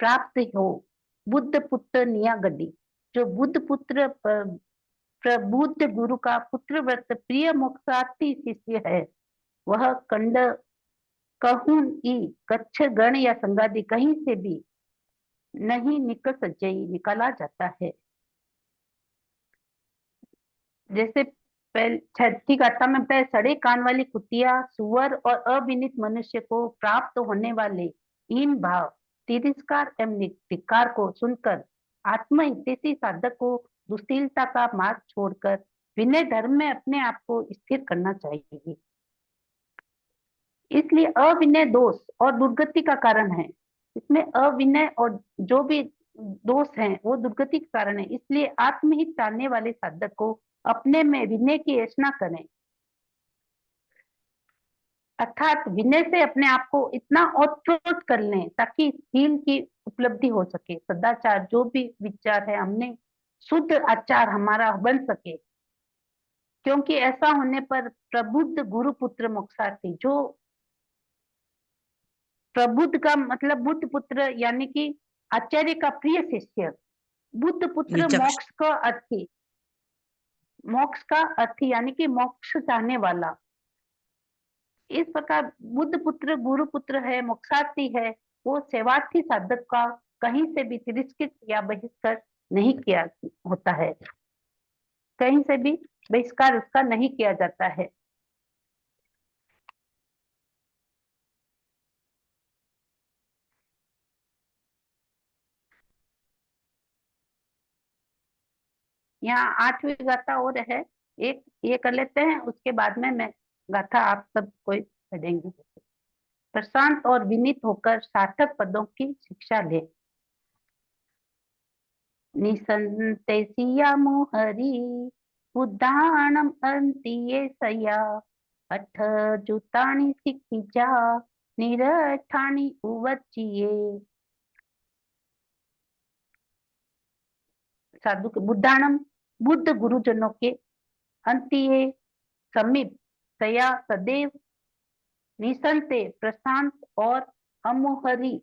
प्राप्त हो, बुद्ध पुत्र निया गड्डी, जो बुद्ध पुत्र प्रबुद्ध गुरु का पुत्र व्रत प्रिय मोक्षार्थी शिष्य है, वह कंड कहूं ई कच्छ गण या संगादि कहीं से भी नहीं निकल सज्जई निकाला जाता है। जैसे छठी गाथा में बताया, सड़े कान वाली कुतिया, सुअर और अविनीत मनुष्य को प्राप्त होने वाले इन भाव, तिरस्कार एवं धिक्कार को सुनकर आत्महितैषी साधक को दुशीलता का मार्ग छोड़कर विनय धर्म में अपने आप को स्थिर करना चाहिए। इसलिए अविनय दोष और दुर्गति का कारण है। इसमें अविनय और जो भी दोष हैं वो दुर्गति के कारण है। इसलिए आत्महित चाहने वाले साधक को अपने में विनय की याचना करें, अर्थात विनय से अपने आप को इतना औचोट कर लें ताकि शील की उपलब्धि हो सके, सदाचार जो भी विचार है हमने शुद्ध आचार हमारा बन सके। क्योंकि ऐसा होने पर प्रबुद्ध गुरु पुत्र मोक्षार्थी, जो प्रबुद्ध का मतलब बुद्ध पुत्र यानी कि आचार्य का प्रिय शिष्य, बुद्ध पुत्र मोक्ष का अर्थी यानी कि मोक्ष चाहने वाला। इस प्रकार बुद्ध पुत्र गुरु पुत्र है, मोक्षार्थी है, वो सेवार्थी साधक का कहीं से भी तिरस्कृत या बहिष्कार नहीं किया होता है, कहीं से भी बहिष्कार उसका नहीं किया जाता है। यहाँ 8वीं गाथा और है, एक ये कर लेते हैं, उसके बाद में मैं गाथा आप सब कोई पढ़ेंगे। प्रशांत और विनीत होकर सार्थक पदों की शिक्षा ले, निसंतेसिया मोहरी उदाहरणम अंतिये सया, अठ जुतानी सिक्खी जा निरठानी उवचिये। साधु के बुद्धाणम बुद्ध गुरुजनों के, अंतिये समीप, सया सदैव, निसंते प्रशांत, और अमोहरी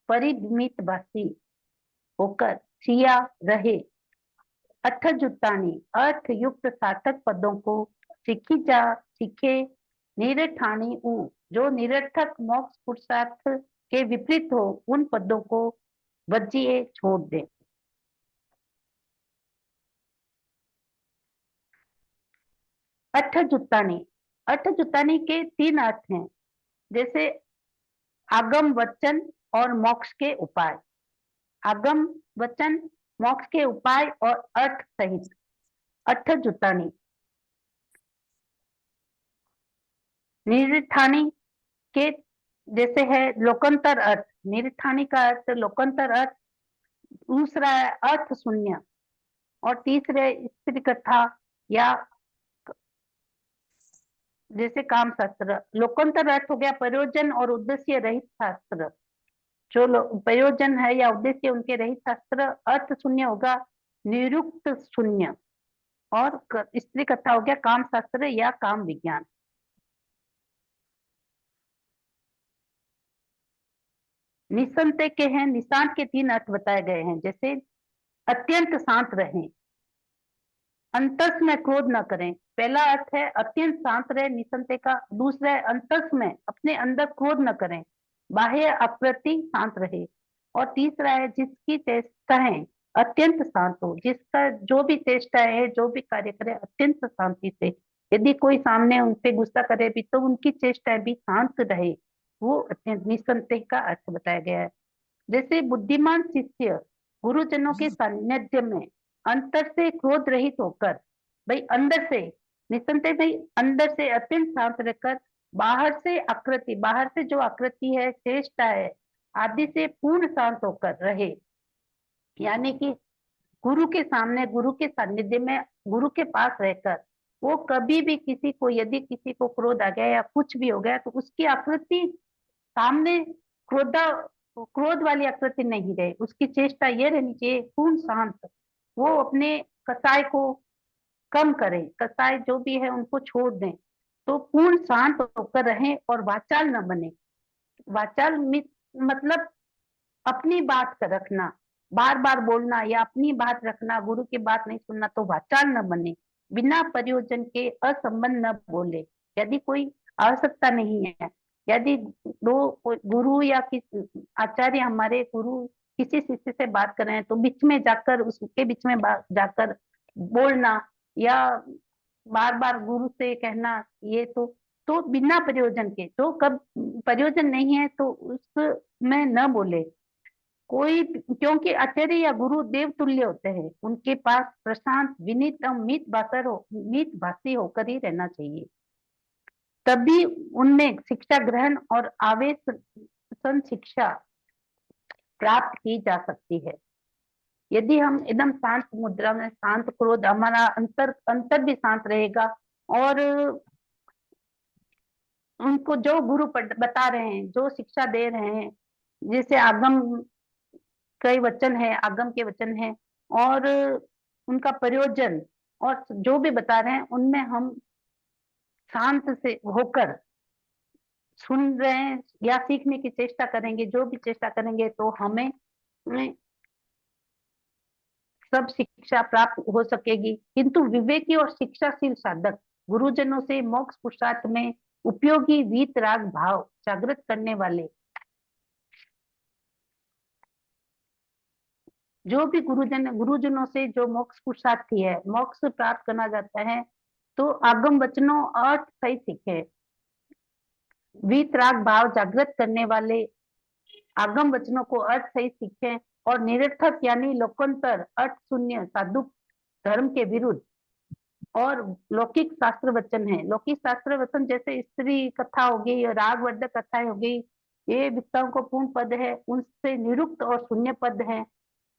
परिमित भाषी होकर सिया रहे, अठ जुतानी अर्थ युक्त सार्थक पदों को सीखी जा सीखे, निरठानी उ जो निरर्थक मोक्ष पुरुषार्थ के विपरीत हो उन पदों को वर्जिए छोड़ दे। अठ जुत्तानी के 3 अर्थ हैं, जैसे आगम वचन और मोक्ष के उपाय। आगम वचन मोक्ष के उपाय और अर्थ सहित अठ जुत्तानी। निरिठानी के जैसे है लोकांतर अर्थ। निरिठानी का अर्थ लोकांतर अर्थ, दूसरा है अर्थ शून्य, और तीसरे स्त्री कथा या जैसे काम शास्त्र। लोकांतर अर्थ हो गया प्रयोजन और उद्देश्य रहित शास्त्र, जो प्रयोजन है या उद्देश्य उनके रहित शास्त्र। अर्थ शून्य होगा निरुक्त शून्य, और स्त्री कथा हो गया काम शास्त्र या काम विज्ञान। निसंते के हैं, निशांत के 3 अर्थ बताए गए हैं, जैसे अत्यंत शांत रहें, अंतस में क्रोध न करें। पहला अर्थ है अत्यंत शांत रहे निसंते का। दूसरा है अंतस में अपने अंदर क्रोध न करें, बाह्य अप्रति शांत रहे। और तीसरा है जिसकी चेष्टाएं अत्यंत शांत हो, जिसका जो भी चेष्टा है, जो भी कार्य करे अत्यंत शांति से। यदि कोई सामने उन पे गुस्सा करे भी तो उनकी चेष्टा भी शांत रहे, वो अत्यंत निसंते का अर्थ बताया गया है। जैसे बुद्धिमान शिष्य गुरुजनों के सानिध्य में अंतर से क्रोध रहित होकर, भाई अंदर से निसंते, भाई अंदर से अत्यंत शांत रहकर, बाहर से आकृति, बाहर से जो आकृति है, चेष्टा है आदि से पूर्ण शांत होकर रहे। यानी कि गुरु के सामने, गुरु के सानिध्य में, गुरु के पास रहकर वो कभी भी किसी को, यदि किसी को क्रोध आ गया या कुछ भी हो गया तो उसकी आकृति सामने क्रोध वाली आकृति नहीं रहे। उसकी चेष्टा ये रहनी चाहिए पूर्ण शांत। वो अपने कसाय को कम करें, कसाय जो भी है उनको छोड़ दें, तो पूर्ण शांत होकर रहें और वाचाल न बने। वाचाल मतलब अपनी बात का रखना, बार बार बोलना या अपनी बात रखना, गुरु की बात नहीं सुनना, तो वाचाल न बने। बिना प्रयोजन के असंबंध न बोले। यदि कोई आवश्यकता नहीं है, यदि गुरु या आचार्य, हमारे गुरु किसी शिष्य से बात कर रहे हैं तो बीच में जाकर, उसके बीच में जाकर बोलना या बार बार गुरु से कहना, ये तो बिना प्रयोजन के, तो कब प्रयोजन नहीं है तो उसमें न बोले कोई। क्योंकि आचार्य या गुरु देव तुल्य होते हैं, उनके पास प्रशांत विनीत मीत भाषी होकर ही रहना चाहिए, तभी उनमें शिक्षा ग्रहण और आवेश शिक्षा प्राप्त की जा सकती है। यदि हम एकदम शांत मुद्रा में, शांत क्रोध, हमारा अंतर भी शांत रहेगा, और उनको जो गुरु बता रहे हैं, जो शिक्षा दे रहे हैं, जैसे आगम कई वचन है, आगम के वचन है, और उनका प्रयोजन और जो भी बता रहे हैं उनमें हम शांत से होकर सुन रहे हैं या सीखने की चेष्टा करेंगे, जो भी चेष्टा करेंगे तो हमें सब शिक्षा प्राप्त हो सकेगी। किंतु विवेकी और शिक्षाशील साधक गुरुजनों से मोक्ष पुरुषार्थ में उपयोगी वीतराग भाव जागृत करने वाले, जो भी गुरुजनों से जो मोक्ष पुरुषार्थी है, मोक्ष प्राप्त करना चाहता है, तो आगम वचनों अर्थ सही सीखे। वीतराग भाव जागृत करने वाले आगम वचनों को अर्थ सही सीखें, और निरर्थक यानी लोकांतर अर्थ शून्य साधु धर्म के विरुद्ध और लौकिक शास्त्र वचन है। लौकिक शास्त्र वचन जैसे स्त्री कथा हो गई, रागवर्धक कथाएं हो गई, ये विद्वाओं को पूर्ण पद है, उनसे निरुक्त और शून्य पद है,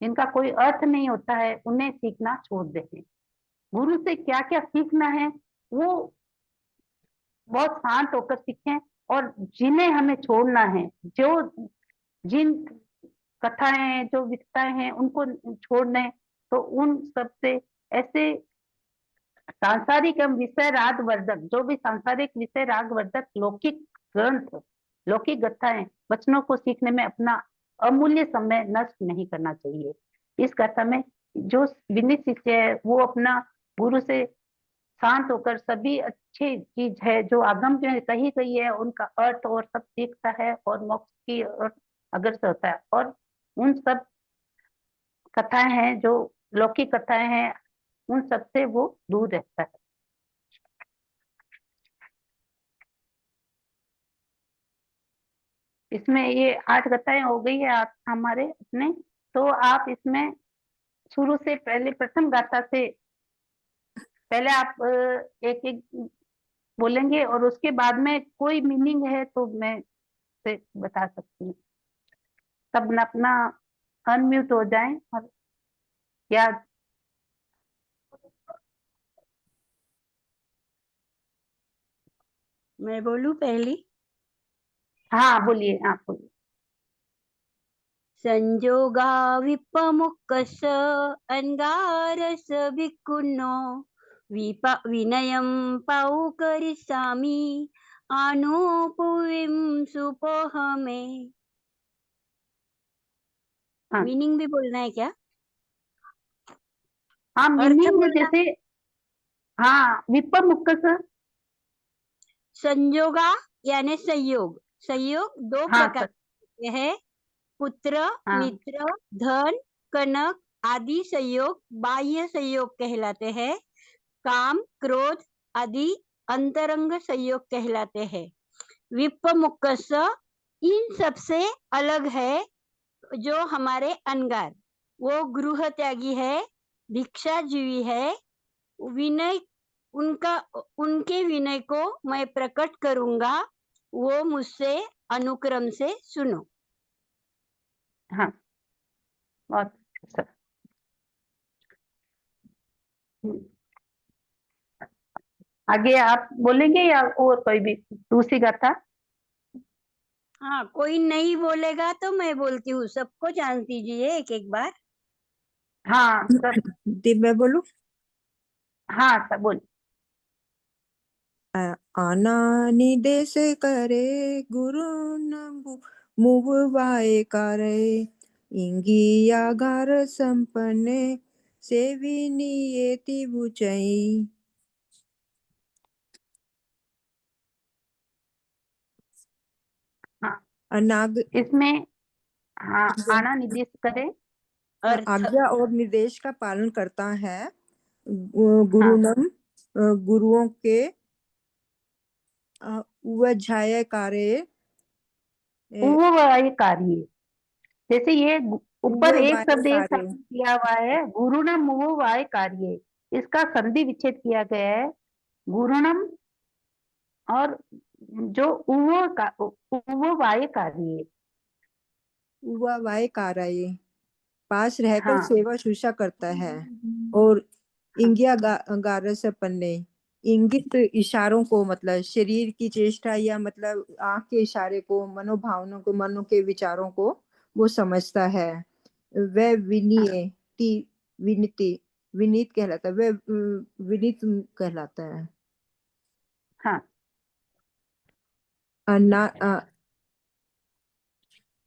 इनका कोई अर्थ नहीं होता है, उन्हें सीखना छोड़ देते। गुरु से क्या क्या सीखना है वो बहुत शांत होकर सीखें, और जिन्हें हमें छोड़ना है, जो जिन कथाएं, जो विकताएं हैं उनको छोड़ने, तो उन सबसे ऐसे सांसारिक एवं विषय रागवर्धक, जो भी सांसारिक विषय रागवर्धक लौकिक ग्रंथ, लौकिक कथाएं, वचनों को सीखने में अपना अमूल्य समय नष्ट नहीं करना चाहिए। इस कथा में जो विनीत शिष्य है वो अपना गुरु से शांत होकर सभी अच्छी चीज है जो आगम में कही गई है उनका अर्थ और सब सीखता है और मोक्ष की अर्थ अग्रसर होता है, और उन सब कथाएं हैं जो लौकिक कथाएं हैं उन सब से वो दूर रहता है। इसमें ये 8 कथाएं हो गई है आप हमारे अपने, तो आप इसमें शुरू से पहले प्रथम गाथा से पहले आप एक एक बोलेंगे और उसके बाद में कोई मीनिंग है तो मैं से बता सकती हूँ। तब न अपना अनम्यूट हो जाएं और या मैं बोलूं पहली? हाँ बोलिए, आप बोलिए। संजोगा विपमुक्कस अंगारस विकुन्नो विनयं पाउकरिष्यामि आनुपुविं सुपोहमे। हाँ मीनिंग भी बोलना है क्या? हाँ अर्थ मीनिंग बोलना? जैसे हाँ विपमुक्कस, संजोगा यानी संयोग। संयोग दो हाँ प्रकार के हैं, पुत्र, हाँ मित्र, धन, कनक आदि संयोग बाह्य संयोग कहलाते हैं। काम, क्रोध आदि अंतरंग संयोग कहलाते हैं। विपमुक्कस इन सबसे अलग है। जो हमारे अंगार, वो गृह त्यागी है, भिक्षाजीवी है। विनय उनका उनके विनय को मैं प्रकट करूंगा, वो मुझसे अनुक्रम से सुनो। हाँ बहुत अच्छा। आगे आप बोलेंगे या और कोई भी दूसरी गाथा? हाँ, कोई नहीं बोलेगा तो मैं बोलती हूँ, सबको चांस दीजिए एक एक बार। हाँ सब, दीप मैं बोलूं? हाँ सब बोल। आना निदेश करे गुरु मुव वाए करे इंगियागार संपन्ने सेवी नियति बुचई। हाँ अनाग इसमें हाँ आना निर्देश करे, अर्थ आज्ञा और निर्देश का पालन करता है। हाँ गुरुनम गुरुओं के उवझाय कार्य वो वही कार्य, जैसे ये ऊपर एक उववाय शब्द एक कार्य शब्द किया हुआ है गुरुणम वो वाय कार्य, इसका संधि विच्छेद किया गया है। गुरुणम और जो उवो का उवो वाय कार्य, उववाय कार्य पास रहकर हाँ सेवा शुश्रूषा करता है। और हाँ इंगिया गारस पन्ने इंगित इशारों को मतलब शरीर की चेष्टा या मतलब आंख के इशारे को मनोभावनों को मनो के विचारों को वो समझता है। वह हाँ विनीति विनीति विनीत कहलाता है। वह विनीत कहलाता है। हाँ अना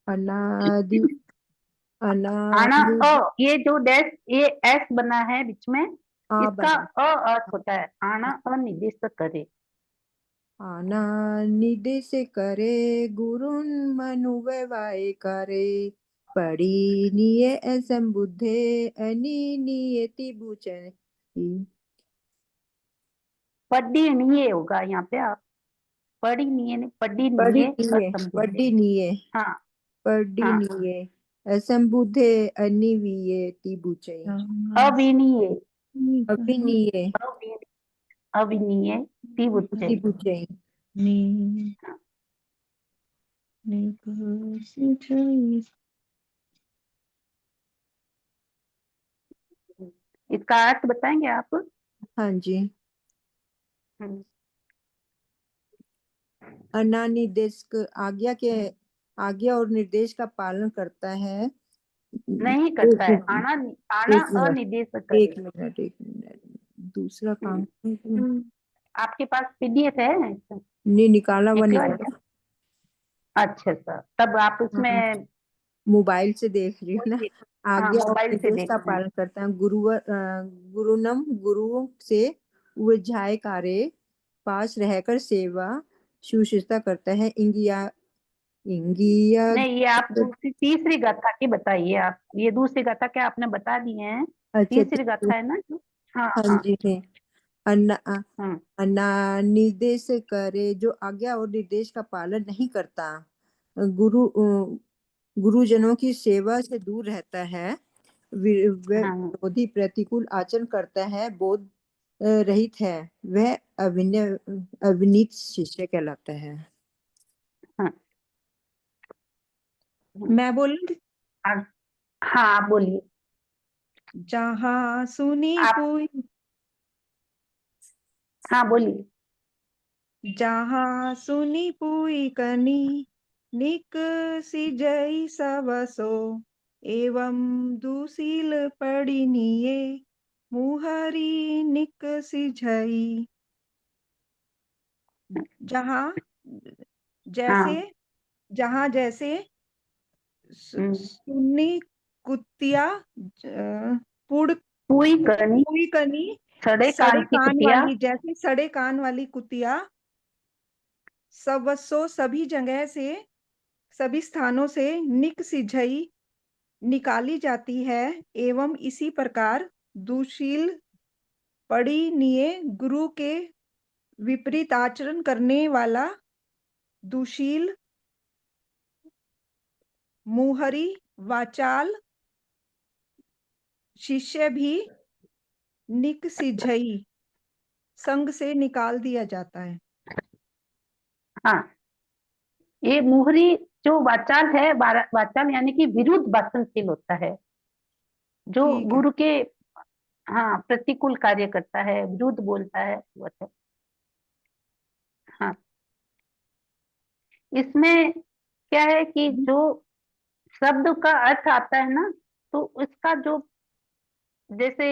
अनादि आना अनादि ये जो डैश ये एस बना है बीच में, आ इसका बना अर्थ होता है आना अनिर्दिष्ट करे। आना निदेश करे गुरुन मनुवाय करे पड़ी निये असंबुद्धे अनि नियति बुचन। पढ़ी नहीं है होगा यहाँ पे, आप पढ़ी नहीं है, पढ़ी नहीं पड़ी है निये असंबुद्धि। पड़ी निये हाँ पड़ी हाँ निये असंबुद्धे अनि वियति बुचई। अविनीय अभिनिये अविनीय तिबुच्चे। बुचई। इसका अर्थ बताएंगे आप? हाँ जी। हम्म, अनानिर्देश आज्ञा और निर्देश का पालन करता है। नहीं करता है, एक आना आना एक मिनट अनिर्देश करे। एक मिनट एक मिनट दूसरा हम्म, काम आपके पास पीडीएफ है? नहीं निकाला हुआ निकला निकाला। है? अच्छा सर, तब आप उसमें मोबाइल से देख रही हूँ ना। हाँ आज्ञा और मोबाइल से निर्देश का देखना है। पालन करता है। गुरुनम गुरुओं से उज्जायकारे पास रहकर सेवा शुश्रूषा करता है। इंगिया इंगिया नहीं, ये आप दूसरी तीसरी गाथा की बताइए। आप ये दूसरी गाथा क्या आपने बता दी है? अच्छा तीसरी गाथा है ना? हाँ हाँ हाँ जी है। अन्ना हाँ अन्ना निर्देश करे जो आज्ञा और निर्देश का पालन नहीं करता, गुरुजनों की सेवा से दूर रहता है, वह हाँ विरोधी प्रतिकूल आचरण करता है, बोध रहित है, वह अविनीत शिष्य कहलाता है। हाँ मैं बोलूं? हाँ हाँ, आप बोलिए। जहाँ सुनी आप पुई हाँ बोलिए। जहाँ सुनी पुई कनी निक सिजई सबसो, एवं दुशील पड़िनिये मुहरी निक सिझई। जहाँ जैसे हाँ जहाँ जैसे सुन्नी कुतिया पुड़ पुई कनी पुई कनी सड़े सड़े कान की कान कुतिया वाली, जैसे सड़े कान वाली कुतिया सबसो सभी जगह से, सभी स्थानों से निक सिझई निकाली जाती है, एवं इसी प्रकार दुशील पड़ी निये गुरु के विपरीत आचरण करने वाला दुशील मुहरी वाचाल शिष्य भी निक सिझई संग से निकाल दिया जाता है। हाँ, ये मुहरी जो वाचाल है, वाचाल यानी कि विरुद्ध वाचनशील होता है, जो ठीक है। गुरु के हाँ प्रतिकूल कार्य करता है, विरुद्ध बोलता है वो है। हाँ, इसमें क्या है कि जो शब्द का अर्थ आता है ना, तो उसका जो जैसे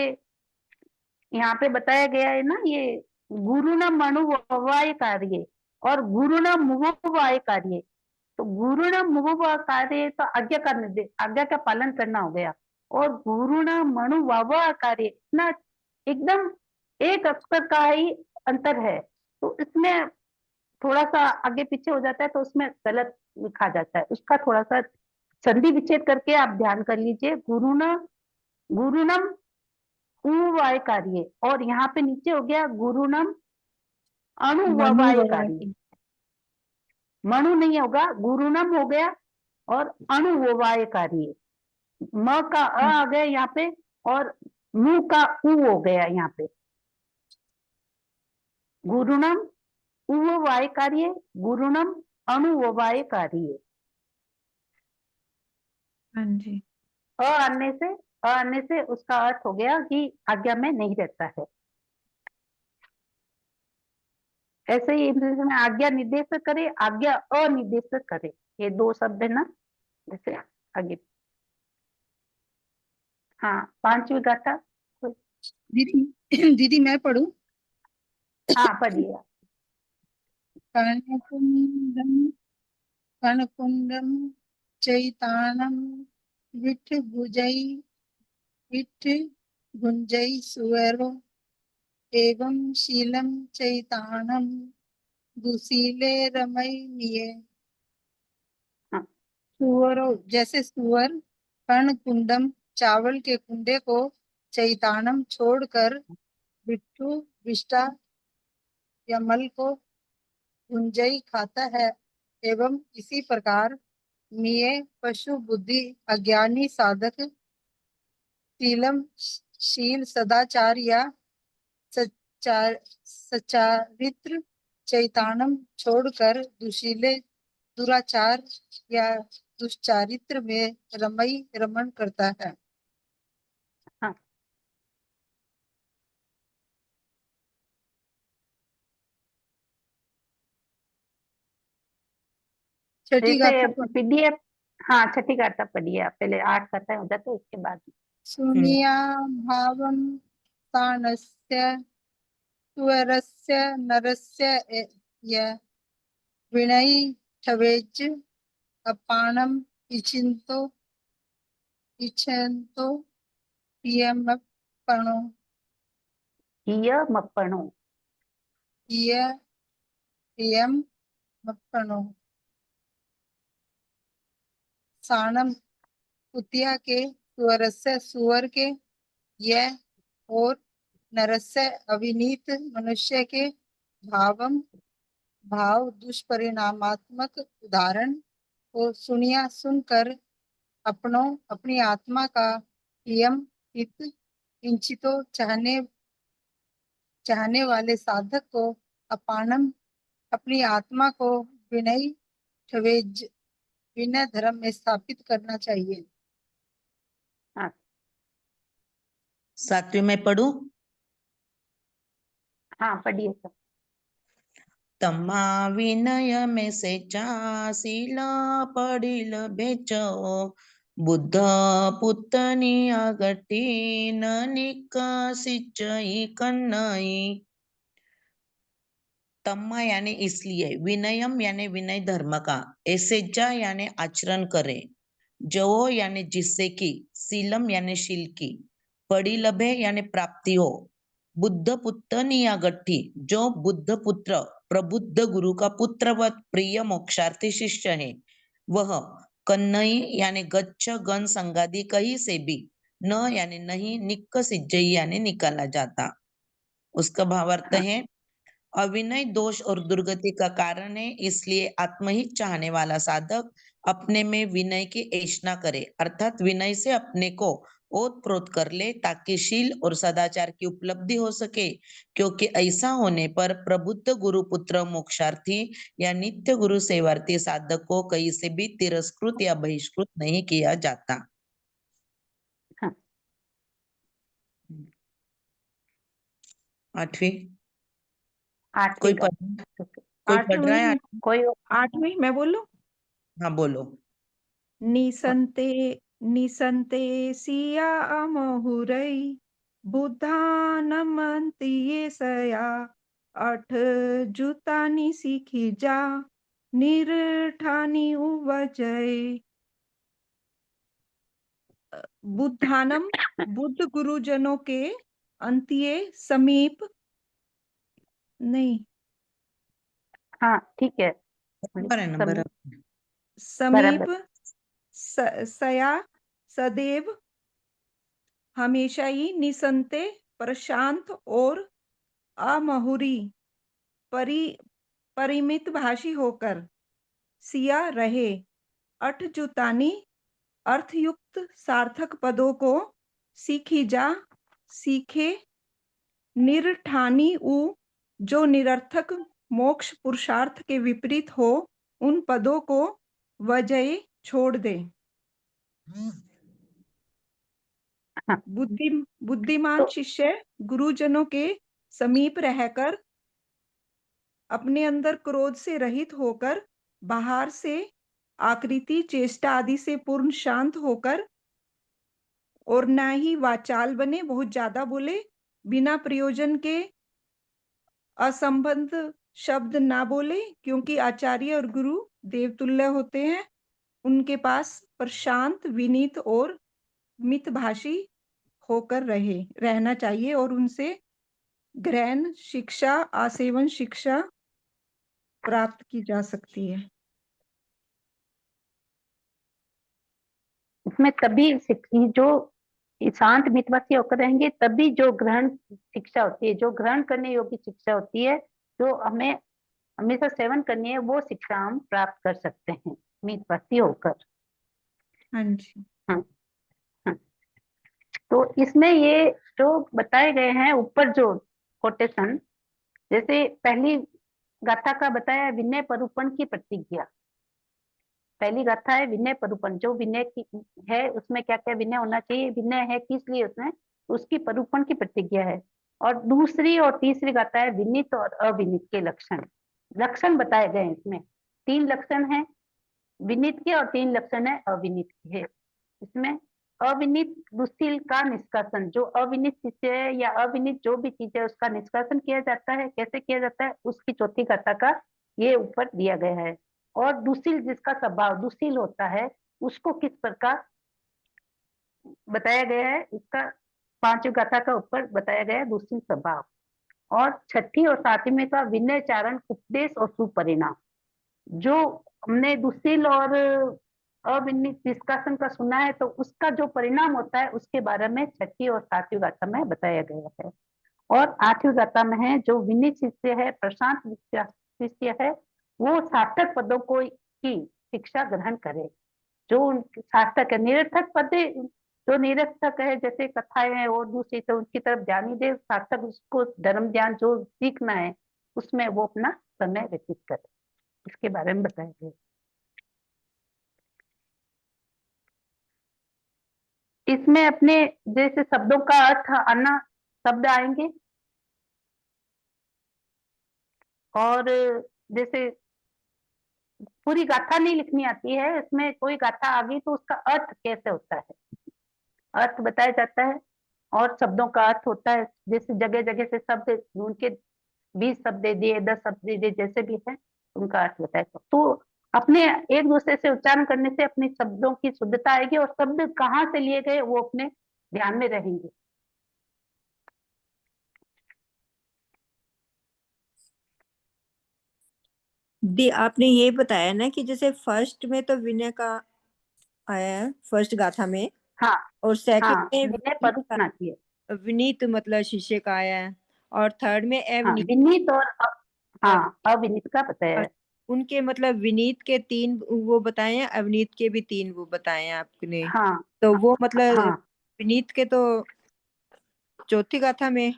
यहाँ पे बताया गया है ना, ये गुरु न मनुवाय कार्य और गुरु न मुहवाय कार्य। तो गुरु न मुहवा कार्य तो आज्ञा का निर्देश, आज्ञा का पालन करना हो गया। और गुरु न मनुवावा कार्य इतना एकदम एक अक्षर का ही अंतर है, तो इसमें थोड़ा सा आगे पीछे हो जाता है, तो उसमें गलत लिखा जाता है। उसका थोड़ा सा संधि विच्छेद करके आप ध्यान कर लीजिए। गुरुनम उवाय कार्य, और यहाँ पे नीचे हो गया गुरुनम अणुवाय कार्य। मणु नहीं होगा, गुरुनम हो गया और अणुवाय कार्य। म का आ गया यहाँ पे और मु का उ हो गया यहाँ पे। गुरुनम उवाय कार्य, गुरुनम अणुवाय कार्य। हाँ जी। अ आने से उसका अर्थ हो गया कि आज्ञा में नहीं रहता है। ऐसे ही इंग्लिश में आज्ञा निर्देश करे, आज्ञा अनिर्देश करे, ये दो शब्द है ना। जैसे आगे हाँ, पांचवी गाथा। दीदी दीदी मैं पढ़ूं? हाँ पढ़िए। कर्णकुंडम कर्णकुंडम चैतानम विठ गुंजई सुवरो, एवं शीलम चैतानम दुशीले रमई निये। हाँ सुअरो जैसे सुअर, कर्ण कुंडम चावल के कुंडे को, चैतानम छोड़कर बिट्ठू विष्टा या मल को गुंजई खाता है, एवं इसी प्रकार मिये पशु बुद्धि अज्ञानी साधक शीलम शील सदाचार या सच्चारित्र चैतानम छोड़कर दुशीले दुराचार या दुष्चारित्र में रमण करता है। हाँ, छठी जैसे गाथा पीडीएफ। हाँ, छठी गाथा पढ़िए आप, पहले 8 गाथा हो जाते उसके बाद। सुनिया भावम तानस्य स्वरस्य नरस्य य विनयी ठवेज अपानम इच्छन्तो पियमपणो। हिय मप्पणो। इय इयम मप्पणो साणम कुतिया के सुअरस्य सुअर के यह और नरस्य अविनीत मनुष्य के भावम भाव दुष्परिणामात्मक उदाहरण को सुनिया सुनकर अपनी आत्मा का प्रियम हित किंचितो चाहने वाले साधक को अपानम अपनी आत्मा को विनय विनय धर्म में स्थापित करना चाहिए। हाँ 7वीं में पढ़ूं? हाँ पढ़िए सर। तम्मा विनय में से शीला पड़िल बेचो बुद्ध पुतनी अगटी न निकासिचई कन्नई। तम्मा यानी इसलिए, विनयम यानी विनय धर्म का, एसेजा यानी आचरण करे, जो यानी जिससे की, शीलम यानी शील की, पड़ी लभे यानी प्राप्ति हो, बुद्ध पुत्र या गट्ठी जो बुद्ध पुत्र प्रबुद्ध गुरु का पुत्रवत प्रिय मोक्षार्थी शिष्य है, वह कन्नई यानी गच्छ गण संगादि कहीं से भी, न यानी नहीं, निक्क सिज्जई यानी निकाला जाता। उसका भावार्थ हाँ है अविनय दोष और दुर्गति का कारण है, इसलिए आत्महित चाहने वाला साधक अपने में विनय की ऐशना करे, अर्थात विनय से अपने को ओतप्रोत कर ले ताकि शील और सदाचार की उपलब्धि हो सके, क्योंकि ऐसा होने पर प्रबुद्ध गुरु पुत्र मोक्षार्थी या नित्य गुरु सेवार्थी साधक को कहीं से भी तिरस्कृत या बहिष्कृत नहीं किया जाता। हाँ 8वीं आठवीं कोई पढ़ रहा है? आठवीं कोई आठवीं मैं बोलूं? हाँ बोलो। निसंते निसंते सिया अमहुरई बुद्धानमंति ये सया अठ जुतानी सीखी जा निरठानी उवजय। बुद्धानम बुद्ध गुरुजनों के अंत्य समीप नहीं हाँ ठीक है बराबर है ना, समीप बराबर। समीप बराबर सया सदैव हमेशा ही निसंते प्रशांत और अमहुरी परिमित भाषी होकर सिया रहे। अठ जुतानी अर्थयुक्त सार्थक पदों को सीखी जा सीखे। निरठानी उ जो निरर्थक मोक्ष पुरुषार्थ के विपरीत हो उन पदों को वजह छोड़ दे। हाँ बुद्धिमान तो शिष्य गुरुजनों के समीप रहकर अपने अंदर क्रोध से रहित होकर बाहर से आकृति चेष्टा आदि से पूर्ण शांत होकर और ना ही वाचाल बने, बहुत ज्यादा बोले, बिना प्रयोजन के असंबद्ध शब्द ना बोले, क्योंकि आचार्य और गुरु देवतुल्य होते हैं। उनके पास प्रशांत विनीत और मितभाषी होकर रहना चाहिए और उनसे ग्रहण शिक्षा आसेवन शिक्षा प्राप्त की जा सकती है। इसमें तभी जो शांत मितभाषी होकर रहेंगे तभी जो ग्रहण शिक्षा होती है, जो ग्रहण करने योग्य शिक्षा होती है, जो हमें हमेशा सेवन करनी है, वो शिक्षा हम प्राप्त कर सकते हैं मितभाषी होकर। हाँ जी। हाँ हाँ तो इसमें ये जो बताए गए हैं ऊपर जो कोटेशन, जैसे पहली गाथा का बताया विनय परूपण की प्रतिज्ञा। पहली गाथा है विनय परूपण, जो विनय की है उसमें क्या क्या विनय होना चाहिए, विनय है किस लिए उसमें, उसकी परूपण की प्रतिज्ञा है। और दूसरी और तीसरी गाथा है विनीत और अविनीत के लक्षण। लक्षण बताए गए हैं इसमें, 3 लक्षण है विनीत के और 3 लक्षण है अविनीत के। इसमें अविनीत दुस्सील का निष्कासन, जो अविनीत शिष्य है या अविनीत जो भी चीज है उसका निष्कासन किया जाता है। कैसे किया जाता है, उसकी चौथी गाथा का ये ऊपर दिया गया है। और दुशील जिसका स्वभाव दुशील होता है उसको किस प्रकार बताया गया है, इसका 5वीं गाथा का ऊपर बताया गया है दुशील स्वभाव। और छठी और सातवीं का विनय चारण उपदेश और सुपरिणाम। जो हमने दुशील और अविनीत निष्कासन का सुना है तो उसका जो परिणाम होता है उसके बारे में छठी और सातवीं गाथा में बताया गया है। और आठवीं गाथा में है जो विनीत शिष्य है, प्रशांत शिष्य है, वो सार्थक पदों को की शिक्षा ग्रहण करे। जो सार्थक है, निरर्थक पद जो निरर्थक है जैसे कथाएं हैं और दूसरी तो उनकी तरफ ध्यान ही दे, सार्थक उसको धर्म ज्ञान जो सीखना है उसमें वो अपना समय व्यतीत करे, इसके बारे में बताया गया। इसमें अपने जैसे शब्दों का अर्थ आना शब्द आएंगे, और जैसे पूरी गाथा नहीं लिखनी आती है, इसमें कोई गाथा आ गई तो उसका अर्थ कैसे होता है, अर्थ बताया जाता है। और शब्दों का अर्थ होता है, जैसे जगह जगह से शब्द उनके 20 शब्द दे दिए, 10 शब्द दे दिए, जैसे भी है उनका अर्थ बताया। तो अपने एक दूसरे से उच्चारण करने से अपने शब्दों की शुद्धता आएगी और शब्द कहाँ से लिए गए वो अपने ध्यान में रहेंगे। दी आपने ये बताया ना कि जैसे फर्स्ट में तो विनय का आया है, फर्स्ट गाथा में, हाँ और सेकंड हाँ, में विनय पद होना चाहिए। विनीत मतलब शिष्य का आया है, और थर्ड में हाँ, अविनीत। विनीत और हाँ अविनीत का बताया है। उनके मतलब विनीत के 3 वो बताए हैं, अविनीत के भी 3 वो बताए हैं आपने। हाँ तो वो मतलब हाँ विनीत के तो चौथी गाथा में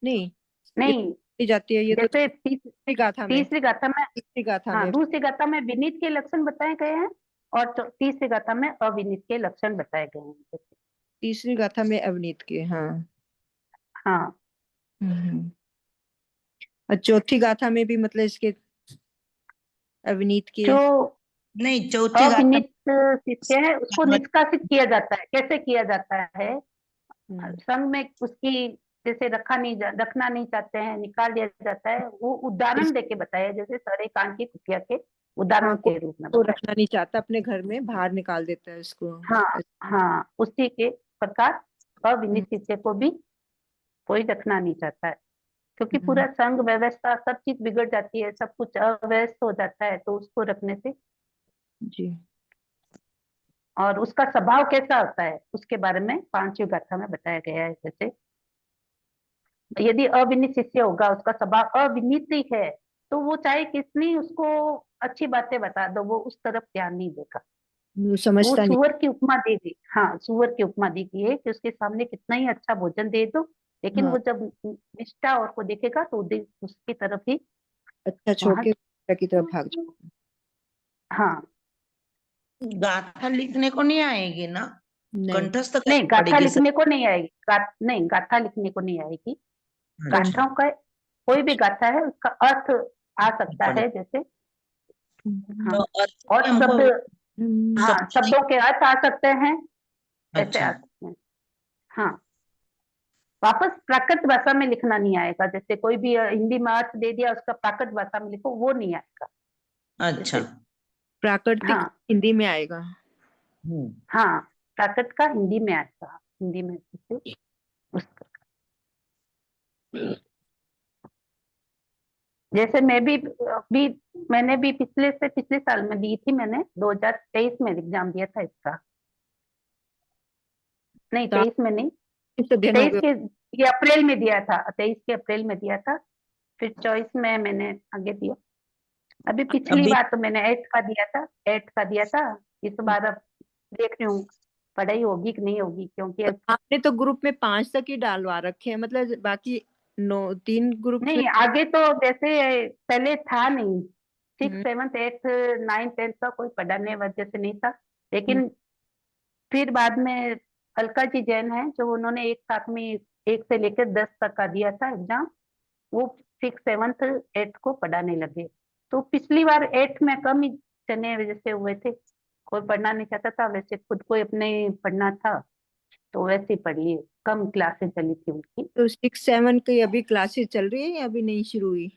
नहीं, ये नहीं, तो जाती है, ये तो जैसे तीसरी गाथा में, तीसरी गाथा में, तीसरी गाथा हाँ में, दूसरी गाथा में विनीत के लक्षण बताए गए हैं और तीसरी गाथा में अविनीत के लक्षण बताए गए हैं। तीसरी गाथा में अविनीत के। हाँ। हाँ, हम्म। और चौथी गाथा में भी मतलब इसके अविनीत के। जो नहीं, चौथी गाथा अविनीत शिष्य है उसको निष्कासित किया जाता है। कैसे किया जाता है? संघ में उसकी जैसे रखना नहीं चाहते हैं, निकाल दिया जाता है। वो उदाहरण देके बताया, जैसे सड़े कान की कुटिया के हाँ, उदाहरण के रूप में को बताया। रखना नहीं चाहता, अपने घर में बाहर निकाल देता है उसको। हाँ हाँ, उसी के प्रकार अविनीत शिष्य को भी कोई रखना नहीं चाहता है, क्योंकि पूरा संघ व्यवस्था सब चीज बिगड़ जाती है, सब कुछ अव्यवस्थ हो जाता है, तो उसको रखने से। जी। और उसका स्वभाव कैसा होता है उसके बारे में पांचवी गाथा में बताया गया है। जैसे यदि अविनीत शिष्य होगा, उसका स्वभाव अविनीत ही है, तो वो चाहे कितनी उसको अच्छी बातें बता दो, वो उस तरफ ध्यान नहीं देगा। वो वो समझता नहीं। सुअर की उपमा दी गई, हाँ सुअर की उपमा दी गई है कि उसके सामने कितना ही अच्छा भोजन दे दो, लेकिन हाँ, वो जब निष्ठा और को देखेगा तो उसकी तरफ ही अच्छा छोड़ वहां। के की तरफ भाग जाता हाँ, गाथा लिखने को नहीं आएगी ना, है। नहीं। कंठस्थ नहीं करनी गाथा पड़ेगी सब। लिखने को नहीं आएगी, नहीं गाथा लिखने को नहीं आएगी। अच्छा, गाथाओं का कोई भी गाथा है उसका अर्थ आ सकता पड़े है, जैसे हाँ, तो अर्थ और भी हमको शब्द, हाँ शब्द नहीं। शब्दों के अर्थ आ सकते हैं, ऐसे अच्छा, आ सकते हैं। हाँ, वापस प्राकृत भाषा में लिखना नहीं आएगा। जैसे कोई भी हिंदी में अर्थ दे दिया, उसका प्राकृत भाषा में लिखो, वो नहीं आएगा। अच्छा। जैसे प्राकृतिक हाँ हिंदी में आएगा। हाँ, प्राकृत का हिंदी में आएगा, हिंदी में जैसे उसका। जैसे मैं भी मैंने भी पिछले साल में दी थी, मैंने 2023 में एग्जाम दिया था इसका। नहीं तो 23 में नहीं, आपके अध्ययन हो 23 गए। के ये अप्रैल में दिया था, 23 के अप्रैल में दिया था, फिर 24 में मैंने आगे दिया। अभी पिछली अभी बार तो मैंने 8 का दिया था, 8 का दिया था। इस बार अब देख रही हूँ पढ़ाई होगी कि नहीं होगी, क्योंकि तो अब आपने तो ग्रुप में 5 तक ही डालवा रखे हैं, मतलब बाकी 9 3 ग्रुप्स में। नहीं आगे तो जैसे पहले था नहीं, 6 हम्म, 7 8 9 10 का कोई पढ़ाने वजह से नहीं था, हम्म, लेकिन फिर बाद में अलका जी जैन है जो उन्होंने एक साथ में 1 से लेकर 10 तक का दिया था एग्जाम, वो 6 7 8 को पढ़ाने लगे। तो पिछली बार 8 में कम ही जने वजह से हुए थे, कोई पढ़ना नहीं चाहता था, वैसे खुद को अपने पढ़ना था तो वैसे ही पढ़ लिए, कम क्लासेस चली थी उनकी। तो 6 7 की अभी क्लासेस चल रही है या अभी नहीं शुरू हुई?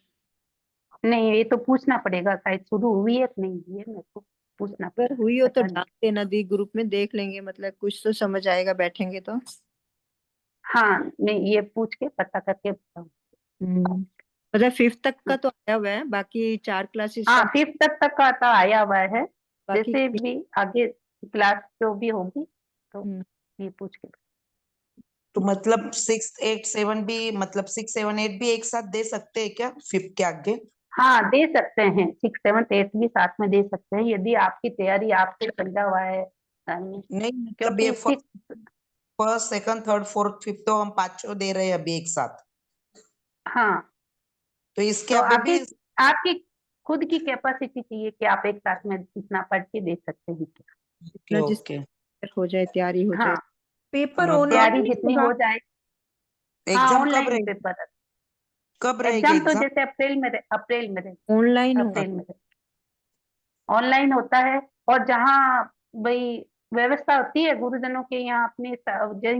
नहीं ये तो पूछना पड़ेगा, शायद शुरू हुई है कि नहीं हुई है, मेरे को पूछना अगर पड़ेगा, हुई हो तो पता नहीं। डाल देना, दी ग्रुप में देख लेंगे, मतलब कुछ तो समझ आएगा बैठेंगे तो। हाँ, मैं ये पूछ के पता करके बताऊँ। मतलब 5th तक का तो आया हुआ है, बाकी 4 क्लासेस हाँ, का 5th तक का तो आया हुआ है। बाकी जैसे भी आगे क्लास जो भी होगी तो हम्म। ये पूछ के। तो मतलब 6, 8, 7 भी, मतलब 6, 7, 8 भी एक साथ दे सकते हैं क्या 5th के आगे? हाँ, दे सकते हैं, 6, 7, 8 भी साथ में दे सकते हैं यदि आपकी तैयारी आपसे चल हुआ है। नहीं मतलब क्योंकि ये first, second, third, fourth, fifth तो हम 5 दे रहे हैं अभी एक साथ, हाँ, तो इसके तो अभी भी आपकी खुद की कैपेसिटी चाहिए कि आप एक साथ में इतना पढ़ के दे सकते हैं क्या। अपना जिस ओके। हो जाए, तैयारी हो जाए। हाँ, पेपर हाँ, तैयारी ऑनलाइन जितनी होगा? हो जाए। हाँ, एग्जाम कब ऑनलाइन रहेगी? पेपर। कब रहेगी एग्जाम तो एग्जाम? जैसे अप्रैल में ऑनलाइन होगा? अप्रैल में ऑनलाइन होता है। और जहाँ भाई व्यवस्था होती है गुरुजनों के यहाँ अपने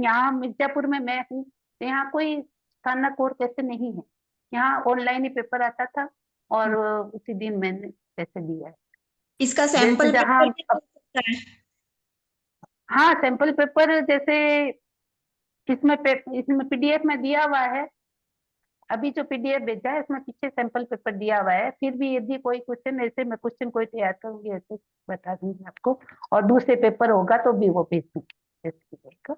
यहाँ मिर्जापुर में मैं हूँ, तो यहाँ कोई स्थानक कोर्स ऐसे नहीं है। यहाँ ऑनलाइन ही पेपर आता था और उसी दिन मैंने जैसे दिया है। इसका जैसे सैंपल जहाँ पेपर भी हो सकता है। हाँ, सैंपल पेपर जैसे इसमें पीडीएफ में दिया हुआ है। अभी जो पीडीएफ भेजा है इसमें पीछे सैंपल पेपर दिया हुआ है। फिर भी यदि कोई क्वेश्चन ऐसे मैं क्वेश्चन कोई तैयार करूंगी ऐसे बता दूंगी आपको। और दूसरे पेपर होगा तो भी वो भेज दूंगी ऐसे।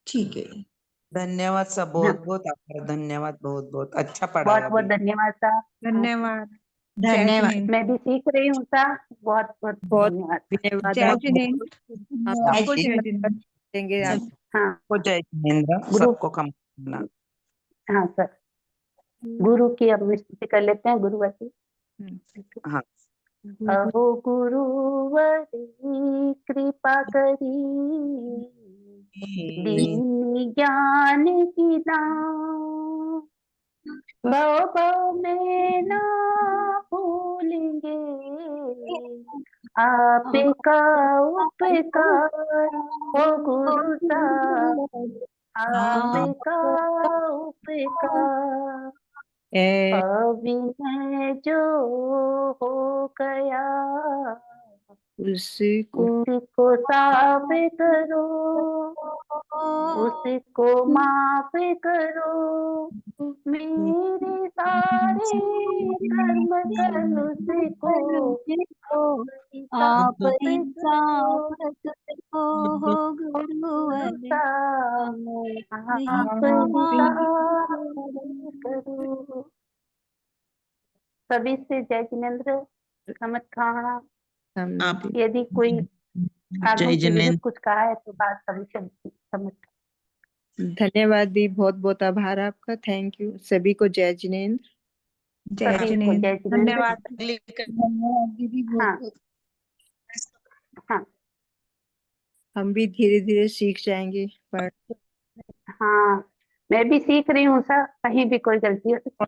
ठीक है। धन्यवाद सर, हाँ, बहुत बहुत आभार, धन्यवाद, बहुत बहुत अच्छा बहुत पढ़ाया बहुत अभी। धन्यवाद सर। धन्यवाद। जय धन्यवाद। जिनेंद्र। मैं भी सीख रही हूँ सर। बहुत बहुत बहुत धन्यवाद। धन्यवाद जय आपको। जिनेंद्र। आप आपको जय जय जिनेंद्र। जिनेंद्र। देंगे आप। हाँ, सबको जय जिनेंद्र, गुरु। सबको कम करना। हाँ सर, गुरु की अब स्तुति कर लेते हैं गुरुवर की। हाँ, अहो गुरुवर कृपा करी दीन ज्ञान की दान। भव भव में ना भूलेंगे आपका उपकार। हो गुरु साहब आपका उपकार। अविनय जो हो गया उसको उसको साफ करो, उसको माफ करो। मेरे सारे कर्म कल उसको आप आप साफ ही करो। को हो गुरुवर गुरु साहब आप ही साफ करो। सभी से जय जिनेंद्र। समझ खाना। आप यदि कोई आगम जय के विरुद्ध जिनेंद्र। कुछ कहा है तो बात सभी से समझ। धन्यवाद दी, बहुत बहुत आभार आपका। थैंक यू सभी को। जय जिनेंद्र। जय सभी को जिनेंद्र। जय जिनेंद्र। धन्यवाद। धन्यवाद दीदी, बहुत हाँ बहुत। हाँ हम भी धीरे धीरे सीख जाएंगे पर हाँ, मैं भी सीख रही हूँ सर। कहीं भी कोई गलती हो तो